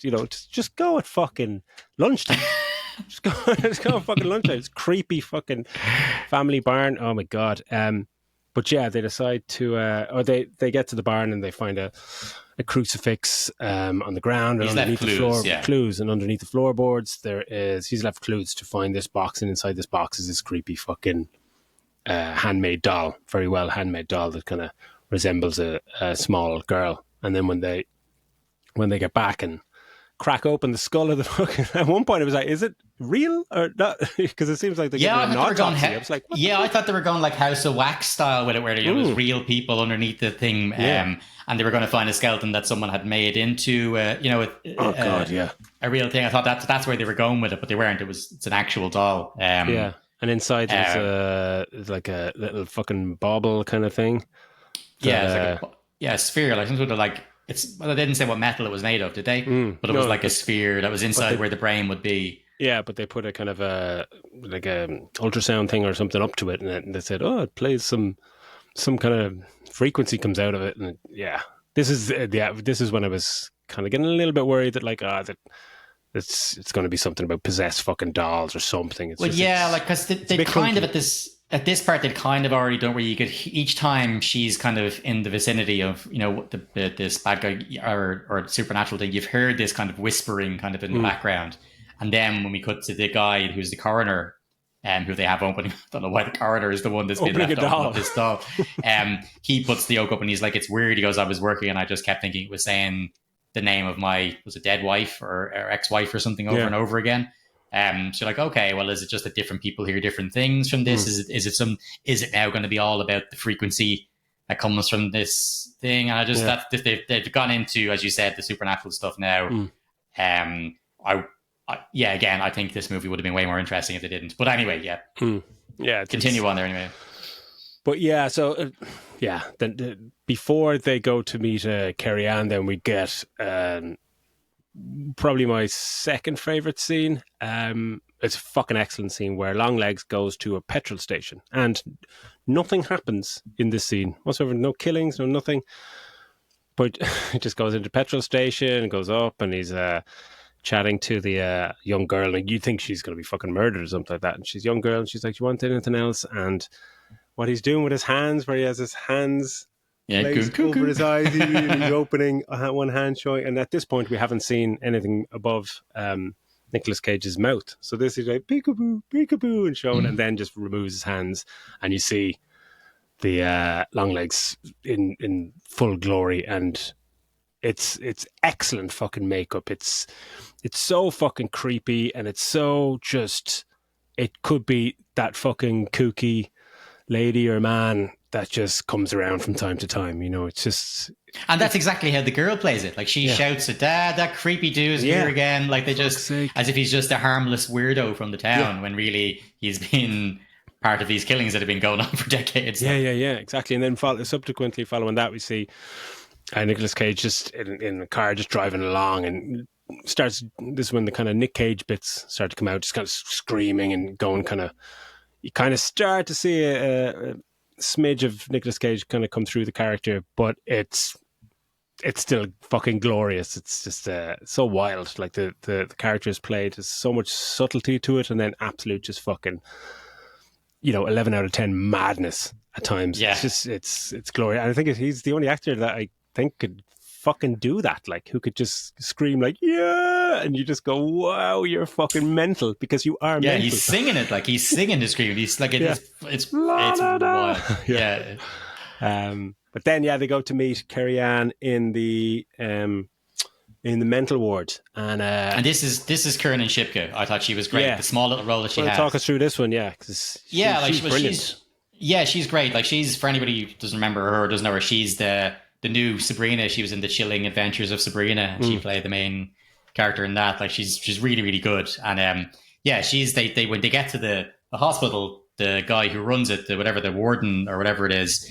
Just go at fucking lunchtime. just go at fucking lunchtime. It's creepy fucking family barn. Oh my god. But yeah, they decide to, or they get to the barn and they find a crucifix on the ground, and underneath the floor, clues, and underneath the floorboards he's left clues to find this box, and inside this box is this creepy fucking handmade doll, very well handmade doll that kind of resembles a small girl. And then when they get back and crack open the skull of the fucking, at one point I was like, is it real or not? Because it seems like they're getting an autopsy. I was like, I thought they were going like House of Wax style with it, where it was real people underneath the thing, and they were going to find a skeleton that someone had made into a real thing. I thought that's where they were going with it, but they weren't. It's an actual doll. And inside there's like a little fucking bauble kind of thing. It's like a sphere, like some sort of like. They didn't say what metal it was made of, did they? But it was like a sphere that was inside where the brain would be. Yeah, but they put a kind of a ultrasound thing or something up to it, and they said, "Oh, it plays some kind of frequency comes out of it." And this is when I was kind of getting a little bit worried that that it's going to be something about possessed fucking dolls or something. Because they kind of at this part, they'd kind of already done where you could, each time she's kind of in the vicinity of, this bad guy or supernatural thing, you've heard this kind of whispering kind of in the background. And then when we cut to the guy who's the coroner, who they have opening, I don't know why the coroner is the one that's been left open up this doll. He puts the yoke up and he's like, it's weird. He goes, I was working and I just kept thinking it was saying the name of my, was it dead wife or ex-wife or something over and over again. So like, okay, well, is it just that different people hear different things from this? Is it now going to be all about the frequency that comes from this thing? And I just, they've gone into, as you said, the supernatural stuff now. I think this movie would have been way more interesting if they didn't. But anyway, continue on there anyway. But then before they go to meet Carrie Ann, then we get probably my second favorite scene. It's a fucking excellent scene where Longlegs goes to a petrol station and nothing happens in this scene whatsoever. No killings, no nothing. But he just goes into the petrol station and goes up and he's chatting to the young girl, and you think she's going to be fucking murdered or something like that. And she's a young girl and she's like, do you want anything else? And what he's doing with his hands, where he has his hands over his eyes, he's opening one hand showing, and at this point we haven't seen anything above Nicolas Cage's mouth. So this is like peekaboo, peekaboo, and showing, and then just removes his hands, and you see the Longlegs in full glory, and it's excellent fucking makeup. It's so fucking creepy, and it's so just, it could be that fucking kooky lady or man that just comes around from time to time, it's just... And that's exactly how the girl plays it. Like, she shouts at Dad, that creepy dude's here again. Like, they just... As if he's just a harmless weirdo from the town, when really he's been part of these killings that have been going on for decades. Yeah, exactly. And then subsequently following that, we see Nicolas Cage just in the car, just driving along, and starts... This is when the kind of Nick Cage bits start to come out, just kind of screaming and going kind of... You kind of start to see a smidge of Nicolas Cage kind of come through the character, but it's still fucking glorious. It's just so wild. Like the character is played, there's so much subtlety to it, and then absolute just fucking 11 out of 10 madness at times. It's just it's glorious. And I think he's the only actor that I think could fucking do that, like who could just scream like and you just go, wow, you're fucking mental, because you are mental. He's singing it, like he's singing the scream. He's like it's wild. But then they go to meet Carrie Ann in the mental ward, and this is Kiernan Shipka. I thought she was great. The small little role that she had. Talk us through this one, she's brilliant. She's great. Like, she's, for anybody who doesn't remember her or doesn't know her, she's the new Sabrina. She was in the Chilling Adventures of Sabrina, and she played the main character in that. Like, she's really, really good. And she's they when they get to the hospital, the guy who runs it, the warden or whatever it is,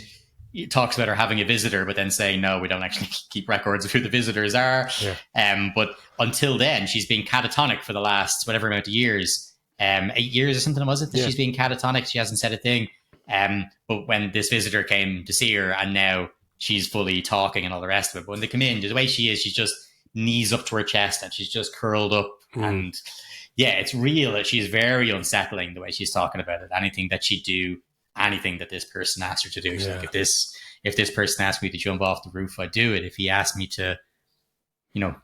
he talks about her having a visitor, but then saying, no, we don't actually keep records of who the visitors are. But until then, she's been catatonic for the last whatever amount of years. 8 years or something, was it, that Yeah. she's being catatonic. She hasn't said a thing. But when this visitor came to see her, and now she's fully talking and all the rest of it. But when they come in, the way she is, she's just knees up to her chest and she's just curled up. And yeah, it's real. She's very unsettling the way she's talking about it. Anything that she'd do, anything that this person asked her to do. She's like, if this person asked me to jump off the roof, I'd do it. If he asked me to,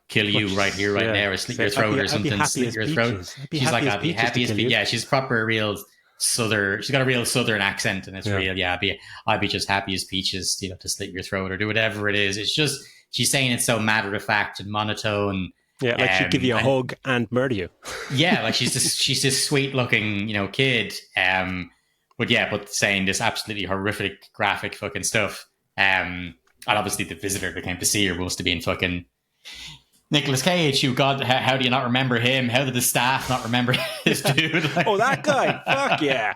kill you right here, right now, or slit your throat or something, slit your throat. She's like, I'd be happy as peaches. Yeah, she's proper real southern. She's got a real southern accent, and it's real. Yeah, I'd be just happy as peaches, to slit your throat or do whatever it is. It's just she's saying it so matter of fact and monotone. Yeah, like she'd give you a hug and murder you. Yeah, like she's this sweet looking, kid. But saying this absolutely horrific, graphic fucking stuff. And obviously the visitor that came to see her must have been fucking Nicolas Cage, who, God, how do you not remember him? How did the staff not remember this dude? Oh, that guy! Fuck yeah!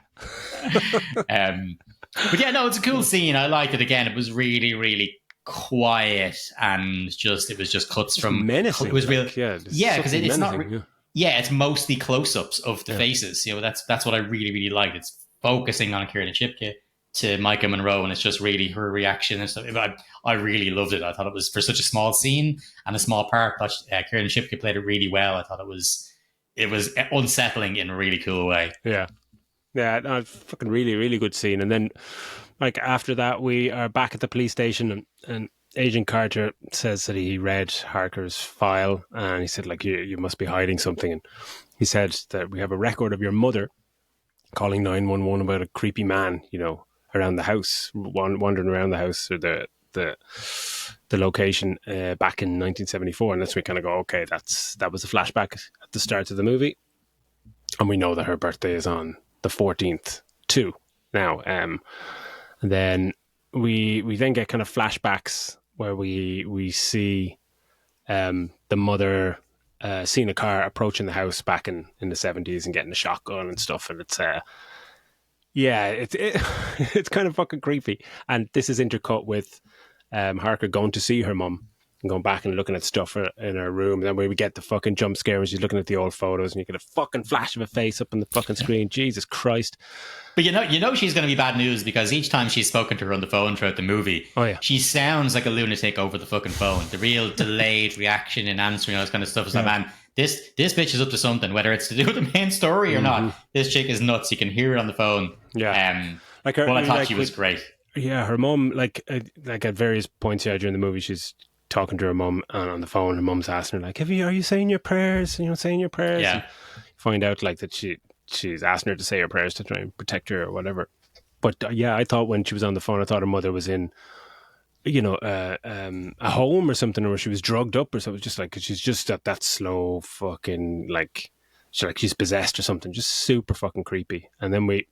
But yeah, no, it's a cool scene. I liked it. Again, it was really, really quiet, and it was just cuts from menacing. It was real, because it's not. It's mostly close-ups of the faces. That's what I really, really liked. It's focusing on Kieran Shipka to Micah Monroe, and it's just really her reaction and stuff. I really loved it. I thought it was, for such a small scene and a small part, but Kieran Shipka played it really well. I thought it was unsettling in a really cool way. Yeah, no, fucking really, really good scene. And then, like, after that, we are back at the police station, and Agent Carter says that he read Harker's file, and he said, like, you must be hiding something. And he said that we have a record of your mother calling 911 about a creepy man, around the house, wandering around the house, or the location back in 1974. And that's when we kind of go, okay, that was a flashback at the start of the movie, and we know that her birthday is on the 14th too now. And then we then get kind of flashbacks where we see the mother seeing a car approaching the house back in the 70s and getting a shotgun and stuff, and it's it's kind of fucking creepy. And this is intercut with Harker going to see her mum and going back and looking at stuff in her room. And then we get the fucking jump scare when she's looking at the old photos, and you get a fucking flash of a face up on the fucking screen. Jesus Christ. But she's going to be bad news, because each time she's spoken to her on the phone throughout the movie, she sounds like a lunatic over the fucking phone. The real delayed reaction in answering all this kind of stuff is like, man, this bitch is up to something, whether it's to do with the main story or not. This chick is nuts. You can hear it on the phone. Yeah. I thought she was great. Yeah, her mum, like at various points during the movie, she's talking to her mum on the phone. Her mum's asking her, like, are you saying your prayers? Saying your prayers? Yeah. And find out, like, that she's asking her to say her prayers to try and protect her or whatever. But I thought when she was on the phone, I thought her mother was in, a home or something, or she was drugged up or something. Just like, cause she's just at that slow fucking, like she's possessed or something. Just super fucking creepy. And then we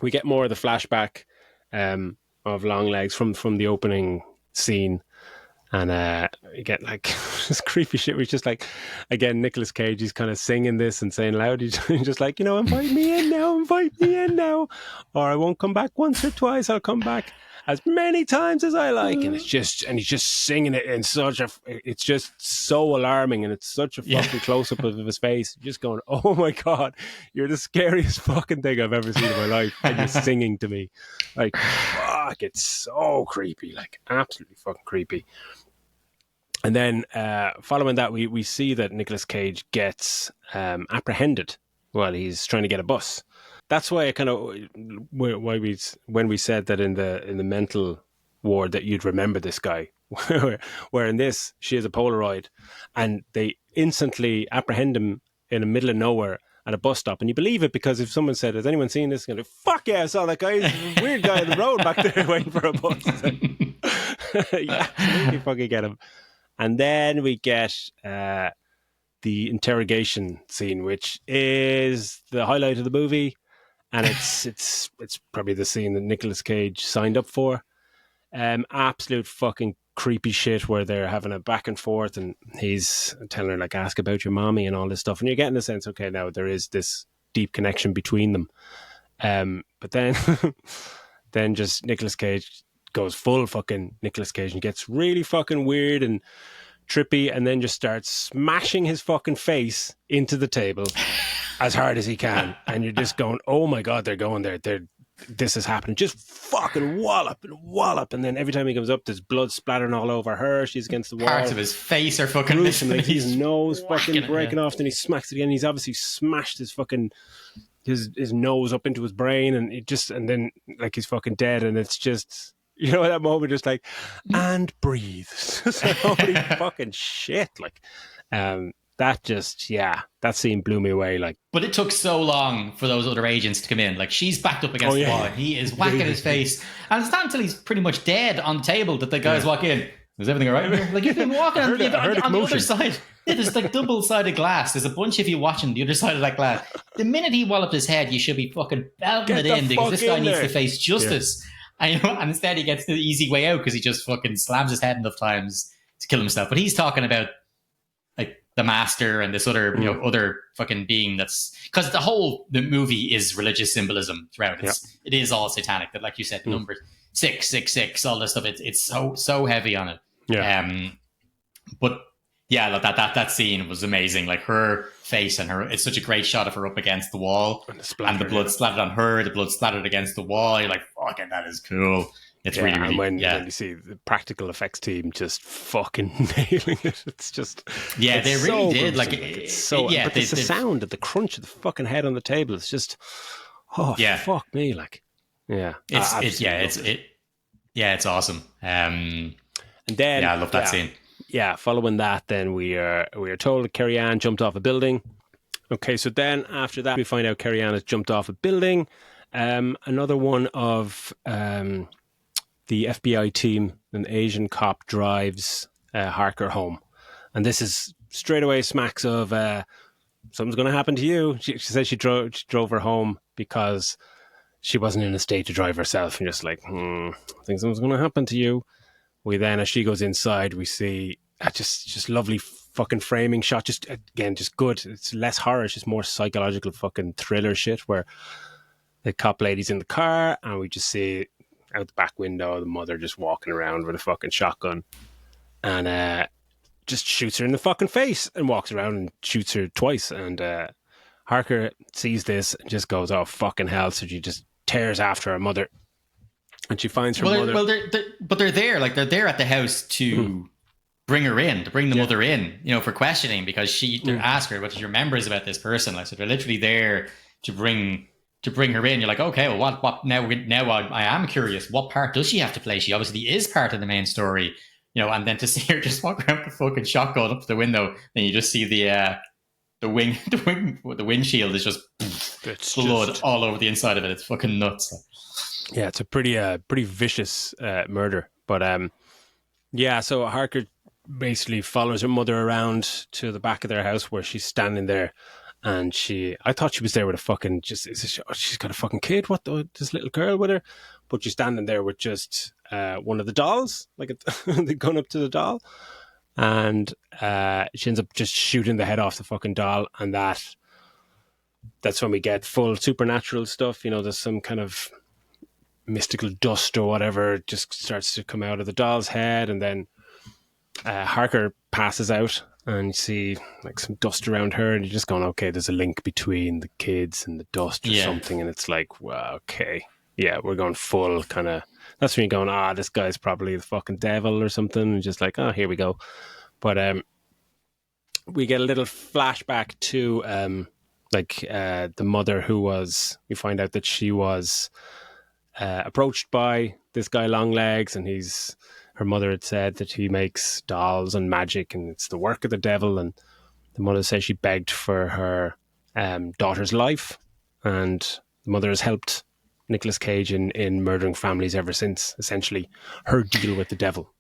get more of the flashback of Longlegs from the opening scene. And you get like this creepy shit where it's just like, again, Nicolas Cage, he's kind of singing this and saying loud, he's just like, invite me in now, or I won't come back once or twice, I'll come back as many times as I like. And he's just singing it in it's just so alarming, and it's such a fucking close up of his face, just going, oh my God, you're the scariest fucking thing I've ever seen in my life, and you're singing to me. Like, fuck, it's so creepy, like absolutely fucking creepy. And then following that, we see that Nicolas Cage gets apprehended while he's trying to get a bus. That's why I kind of when we said that in the mental ward that you'd remember this guy, where in this she has a Polaroid, and they instantly apprehend him in the middle of nowhere at a bus stop, and you believe it because if someone said, "Has anyone seen this?" You're like, "Fuck yeah, I saw that guy. He's a weird guy on the road back there waiting for a bus." Yeah, absolutely fucking get him. And then we get the interrogation scene, which is the highlight of the movie. And it's probably the scene that Nicolas Cage signed up for. Absolute fucking creepy shit where they're having a back and forth, and he's telling her, like, ask about your mommy and all this stuff. And you're getting the sense, okay, now there is this deep connection between them. But then, then just Nicolas Cage goes full fucking Nicolas Cage and gets really fucking weird and trippy, and then just starts smashing his fucking face into the table as hard as he can, and you're just going, oh my god, they're going there. This is happening. Just fucking wallop, and then every time he comes up, there's blood splattering all over her. She's against the wall. Parts of his face are fucking missing. Like his nose fucking breaking it, off. Then he smacks it again. He's obviously smashed his fucking his nose up into his brain, and then like he's fucking dead. And it's just, you know, at that moment, just like, and breathe. Holy fucking shit! Like, that scene blew me away. Like, but it took so long for those other agents to come in. Like, she's backed up against the wall, and he is whacking his face, and it's not until he's pretty much dead on the table that the guys walk in. Is everything all right? Like, you've been walking on the other side. Yeah, there's like double-sided glass. There's a bunch of you watching the other side of that glass. The minute he walloped his head, you should be fucking belting it in, because this guy needs to face justice. And instead he gets the easy way out because he just fucking slams his head enough times to kill himself. But he's talking about like the master and this other, other fucking being that's, because the movie is religious symbolism throughout. It is all satanic. That, like you said, the number 666, all this stuff. It's so heavy on it. Yeah. But yeah, that scene was amazing. Like, her face and it's such a great shot of her up against the wall, and the blood splattered on her, the blood splattered against the wall. You're like, fucking, that is cool. It's really, really, when you see the practical effects team just fucking nailing it, it's just, they really did. Like, but it's the sound of the crunch of the fucking head on the table. It's just, fuck me, like, it's awesome. And then I love that scene. Yeah, following that, then we are told that Carrie Ann jumped off a building. Okay, so then after that, we find out Carrie Ann has jumped off a building. Another one of the FBI team, an Asian cop, drives Harker home. And this is straight away smacks of something's going to happen to you. She says she drove her home because she wasn't in a state to drive herself. And just like, I think something's going to happen to you. We then, as she goes inside, we see just lovely fucking framing shot. Just, again, just good. It's less horror. It's just more psychological fucking thriller shit, where the cop lady's in the car and we just see out the back window the mother just walking around with a fucking shotgun, and just shoots her in the fucking face and walks around and shoots her twice. And Harker sees this and just goes, oh, fucking hell. So she just tears after her mother. And she finds her mother. They're there. Like, they're there at the house to bring her in, to bring the mother in, for questioning, because they ask her, what she remembers about this person. Like, so they're literally there to bring her in. You're like, okay, well, what now? I am curious. What part does she have to play? She obviously is part of the main story, And then to see her just walk around with the fucking shotgun up to the window, then you just see the windshield is just blood all over the inside of it. It's fucking nuts. Yeah, it's a pretty vicious murder. But so Harker basically follows her mother around to the back of their house, where she's standing there, and I thought she was there with a fucking she's got a fucking kid, this little girl with her, but she's standing there with just one of the dolls, like the gun up to the doll, and she ends up just shooting the head off the fucking doll, and that's when we get full supernatural stuff. There's some kind of mystical dust or whatever just starts to come out of the doll's head, and then Harker passes out, and you see like some dust around her, and you're just going, okay, there's a link between the kids and the dust or something, and it's like, wow, okay, yeah, we're going full kind of, that's when you're going, this guy's probably the fucking devil or something, and just like, here we go. But we get a little flashback to the mother we find out that she was approached by this guy Longlegs, and her mother had said that he makes dolls and magic and it's the work of the devil, and the mother says she begged for her daughter's life, and the mother has helped Nicolas Cage in murdering families ever since, essentially her deal with the devil.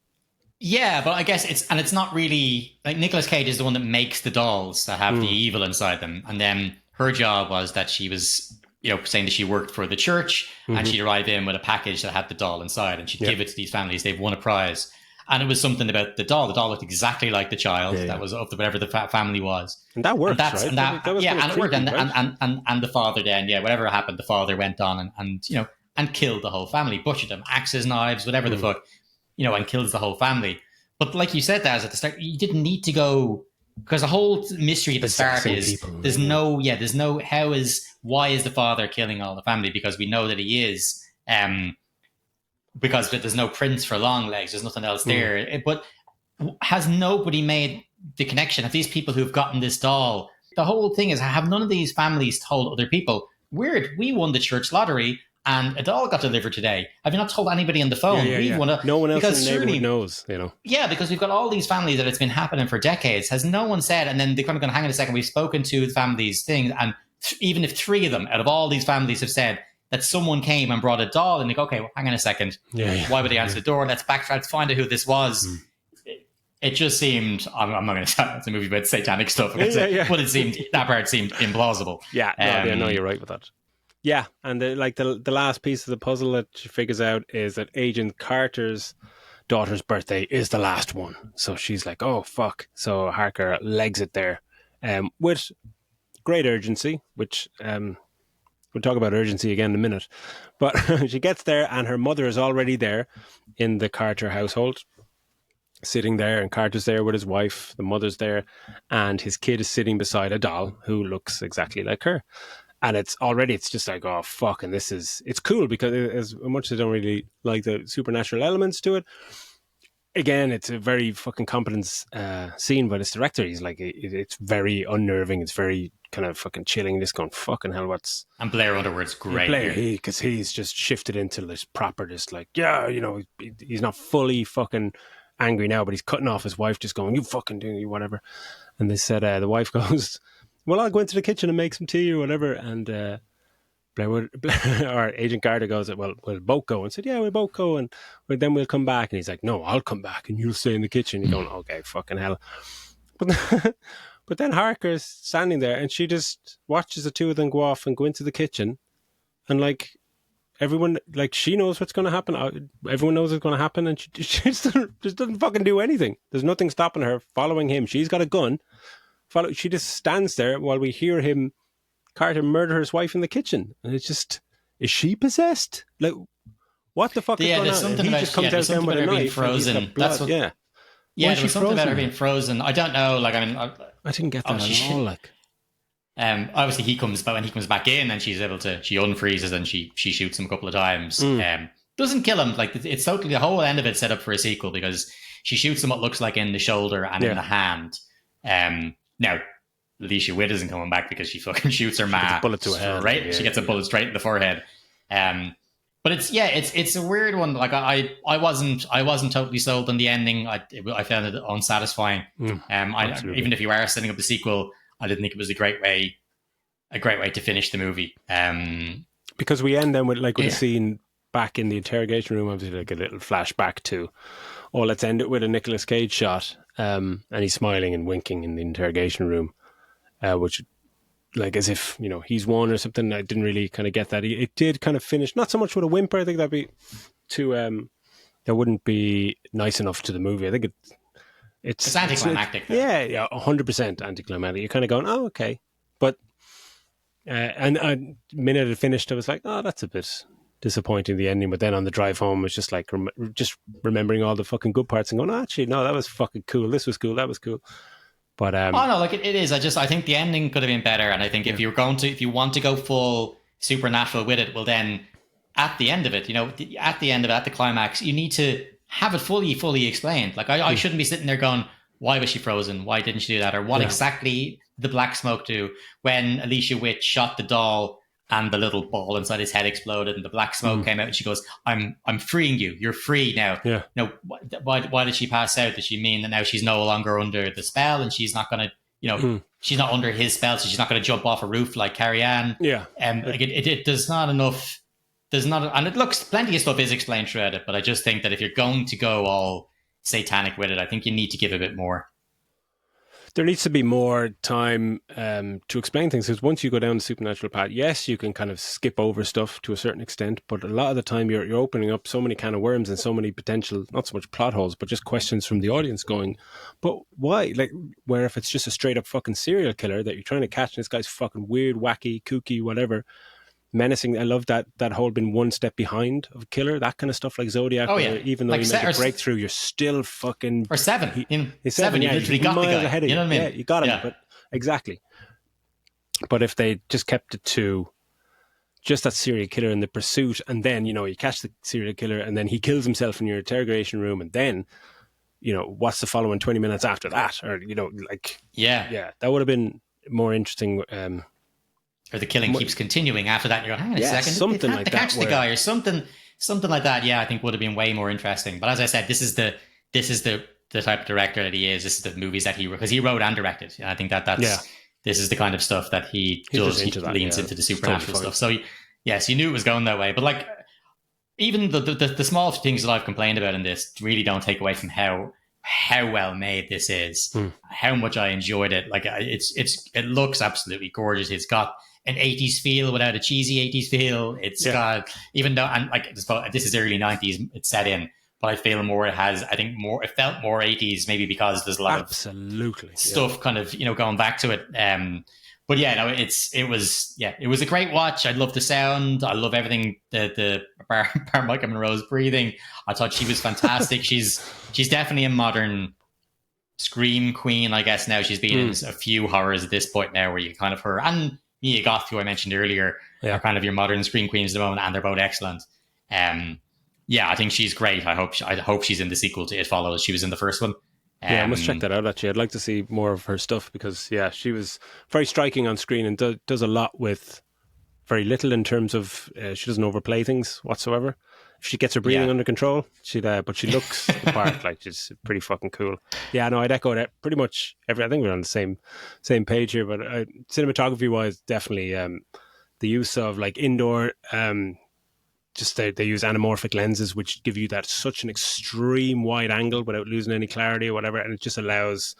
Yeah, but I guess it's not really, like, Nicolas Cage is the one that makes the dolls that have the evil inside them, and then her job was that she was saying that she worked for the church, and she'd arrive in with a package that had the doll inside, and she'd give it to these families. They've won a prize. And it was something about the doll. The doll looked exactly like the child that was of whatever the family was. And that worked, right? That was and it worked. And the father then, whatever happened, the father went on and killed the whole family, butchered them, axes, knives, whatever the fuck, and kills the whole family. But like you said, Daz, at the start, you didn't need to go because the whole mystery at the start Possessing is people, there's no why is the father killing all the family, because we know that he is, because there's no prince for Longlegs, there's nothing else there. But has nobody made the connection? Have these people who've gotten this doll, the whole thing is, have none of these families told other people, weird, we won the church lottery and a doll got delivered today. Have you not told anybody on the phone? Yeah. No one else in the neighborhood knows, you know. Yeah, because we've got all these families that it's been happening for decades. Has no one said? And then they're kind of going, hang on a second, we've spoken to the families things, and even if 3 of them out of all these families have said that someone came and brought a doll, and they go, okay, well, hang on a second, why would they answer the door? Let's backtrack, let's find out who this was. It just seemed, I'm not going to say it's a movie about satanic stuff, but it seemed, that part seemed implausible. No, you're right with that. Yeah, and the last piece of the puzzle that she figures out is that Agent Carter's daughter's birthday is the last one. So she's like, oh, fuck. So Harker legs it there with great urgency, which we'll talk about urgency again in a minute. But she gets there and her mother is already there in the Carter household, sitting there, and Carter's there with his wife, the mother's there, and his kid is sitting beside a doll who looks exactly like her. And it's just like, oh, fuck. And it's cool because as much as I don't really like the supernatural elements to it, again, it's a very fucking competent scene by this director. He's like, it's very unnerving. It's very kind of fucking chilling. Just going, fucking hell, what's... And Blair Underwood's great. Blair, because he's just shifted into this proper, just like, yeah, you know, he's not fully fucking angry now, but he's cutting off his wife, just going, you fucking do you, whatever. And they said, the wife goes... well, I'll go into the kitchen and make some tea or whatever. And or Agent Carter goes, well, we'll both go. And said, yeah, we'll both go. And then we'll come back. And he's like, no, I'll come back and you'll stay in the kitchen. You're going, okay, fucking hell. But then Harker's standing there and she just watches the two of them go off and go into the kitchen. And like everyone, like she knows what's going to happen. Everyone knows what's going to happen. And she just doesn't fucking do anything. There's nothing stopping her following him. She's got a gun. She just stands there while we hear Carter murder his wife in the kitchen, and it's just, is she possessed? Like, what the fuck is going on? Something he about, just comes out something with about a her being knife. Frozen. That's what. Yeah, there's something about her being frozen. I don't know. Like, I mean, I didn't get that at all. Like, obviously he comes back in, and she unfreezes and she shoots him a couple of times. Doesn't kill him. Like, it's totally, the whole end of it set up for a sequel, because she shoots him what looks like in the shoulder and in the hand. Now, Alicia Witt isn't coming back because she fucking shoots her ma bullet to her head. Right? She gets a bullet straight in the forehead. But it's a weird one. Like, I wasn't totally sold on the ending. I found it unsatisfying. Even if you are setting up a sequel, I didn't think it was a great way to finish the movie. Because we end then with a scene back in the interrogation room, obviously like a little flashback to, let's end it with a Nicolas Cage shot. And he's smiling and winking in the interrogation room, which, like, as if, you know, he's won or something. I didn't really kind of get that. It did kind of finish, not so much with a whimper. I think that'd be too, that wouldn't be nice enough to the movie. I think it's anticlimactic. Yeah, 100% anticlimactic. You're kind of going, oh, okay. But, and the minute it finished, I was like, oh, that's a bit disappointing, the ending. But then on the drive home, it's just like just remembering all the fucking good parts and going, oh, actually, no, that was fucking cool. This was cool. That was cool. But oh no, like it is. I think the ending could have been better. And I think if you want to go full supernatural with it, well, then at the end of it, at the climax, you need to have it fully explained. Like, I shouldn't be sitting there going, why was she frozen? Why didn't she do that? Or what exactly did the black smoke do? When Alicia Witt shot the doll and the little ball inside his head exploded and the black smoke came out, and she goes, I'm freeing you. You're free now. Yeah. No, why did she pass out? Does she mean that now she's no longer under the spell and she's not going to, she's not under his spell, so she's not going to jump off a roof like Carrie Ann? Yeah. There's not enough, and it looks, plenty of stuff is explained throughout it, but I just think that if you're going to go all satanic with it, I think you need to give a bit more. There needs to be more time to explain things, because once you go down the supernatural path, yes, you can kind of skip over stuff to a certain extent, but a lot of the time you're opening up so many can of worms and so many potential, not so much plot holes, but just questions from the audience going, but why? Like, where if it's just a straight up fucking serial killer that you're trying to catch, and this guy's fucking weird, wacky, kooky, whatever, menacing. I love that whole being one step behind of a killer, that kind of stuff, like Zodiac. Oh yeah, even though like you make a breakthrough, you're still fucking or Seven. He's Seven, you literally got the guy. Ahead of you know what I mean? Yeah, you got him. Yeah. But exactly. But if they just kept it to just that serial killer in the pursuit, and then you catch the serial killer, and then he kills himself in your interrogation room, and then what's the following 20 minutes after that, or that would have been more interesting. Or the killing keeps continuing after that. And you're going, hang on a second, something like that. Catch the guy or something like that. Yeah, I think would have been way more interesting. But as I said, this is the type of director that he is. This is the movies that because he wrote and directed. And I think this is the kind of stuff that he does. He leans into the supernatural stuff. So yes, you knew it was going that way. But like even the small things that I've complained about in this really don't take away from how well made this is, how much I enjoyed it. Like it looks absolutely gorgeous. It's got an 80s feel without a cheesy 80s feel. It's got, even though, and like this is early 90s, it's set in, but I feel more it felt more 80s, maybe because there's a lot of stuff kind of going back to it. But yeah, no, it was a great watch. I love the sound. I love everything. The Micah Monroe's breathing. I thought she was fantastic. She's definitely a modern scream queen, I guess. Now she's been in a few horrors at this point now, where you kind of her and Mia Goth, who I mentioned earlier, are kind of your modern scream queens at the moment, and they're both excellent. I think she's great. I hope she's in the sequel to It Follows. She was in the first one. I must check that out, actually. I'd like to see more of her stuff, because she was very striking on screen and does a lot with very little in terms of she doesn't overplay things whatsoever. If she gets her breathing under control, but she looks the part. Like, she's pretty fucking cool. Yeah, no, I'd echo that pretty much. I think we're on the same page here, but cinematography wise, definitely the use of like indoor. Just they use anamorphic lenses, which give you that such an extreme wide angle without losing any clarity or whatever, and it just allows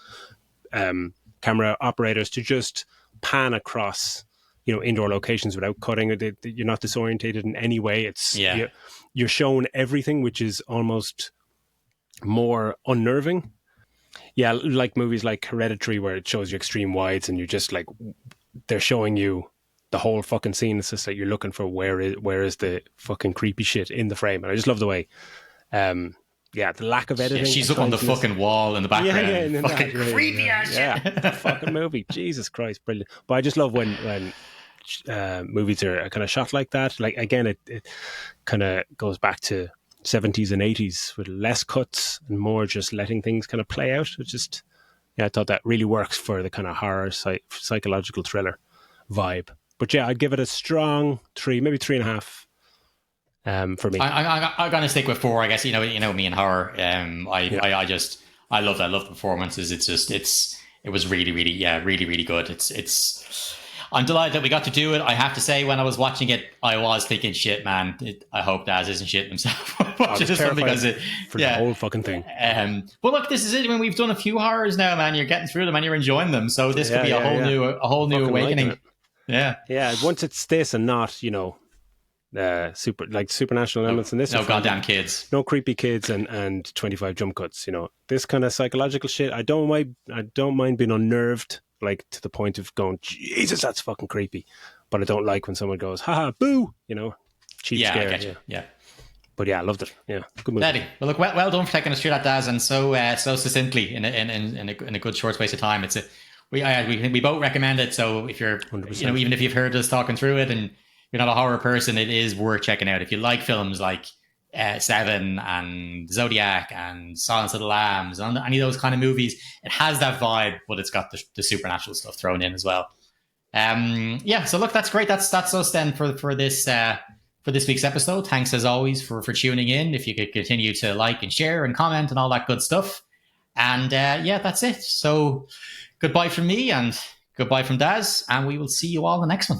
camera operators to just pan across indoor locations without cutting. You're not disorientated in any way. It's you're shown everything, which is almost more unnerving. Yeah, like movies like Hereditary, where it shows you extreme wides and you're just like, they're showing you the whole fucking scene. It's just like you're looking for where is the fucking creepy shit in the frame. And I just love the way the lack of editing. She's up on the fucking wall in the background. Fucking creepy ass shit. Yeah, fucking movie. Jesus Christ, brilliant. But I just love when movies are kind of shot like that. Like, again, it kind of goes back to 70s and 80s with less cuts and more just letting things kind of play out. It just, I thought that really works for the kind of horror psychological thriller vibe. But yeah, I'd give it a strong 3, maybe 3.5 for me. I'm going to stick with 4, I guess. You know me and horror. I love that. I love the performances. It was really, really, really, really good. I'm delighted that we got to do it. I have to say, when I was watching it, I was thinking, shit, man, I hope Daz isn't shitting himself. The whole fucking thing. But look, this is it. I mean, we've done a few horrors now, man. You're getting through them and you're enjoying them. So this could be a whole new awakening. Yeah. Once it's this and not, supernatural elements in this. No goddamn kids. No creepy kids and 25 jump cuts. This kind of psychological shit. I don't mind being unnerved, like to the point of going, Jesus, that's fucking creepy. But I don't like when someone goes, haha, boo, cheap scare. I get you. Yeah. But yeah, I loved it. Yeah, good movie. Eddie, well, look, well done for taking us through that, Daz, and so succinctly in a good short space of time. We both recommend it. So if you're, 100%. Even if you've heard us talking through it and you're not a horror person, it is worth checking out. If you like films like Seven and Zodiac and Silence of the Lambs and any of those kind of movies, it has that vibe, but it's got the supernatural stuff thrown in as well. So look, that's great. That's us then for this week's episode. Thanks as always for tuning in. If you could continue to like and share and comment and all that good stuff. And that's it. So goodbye from me and goodbye from Daz, and we will see you all in the next one.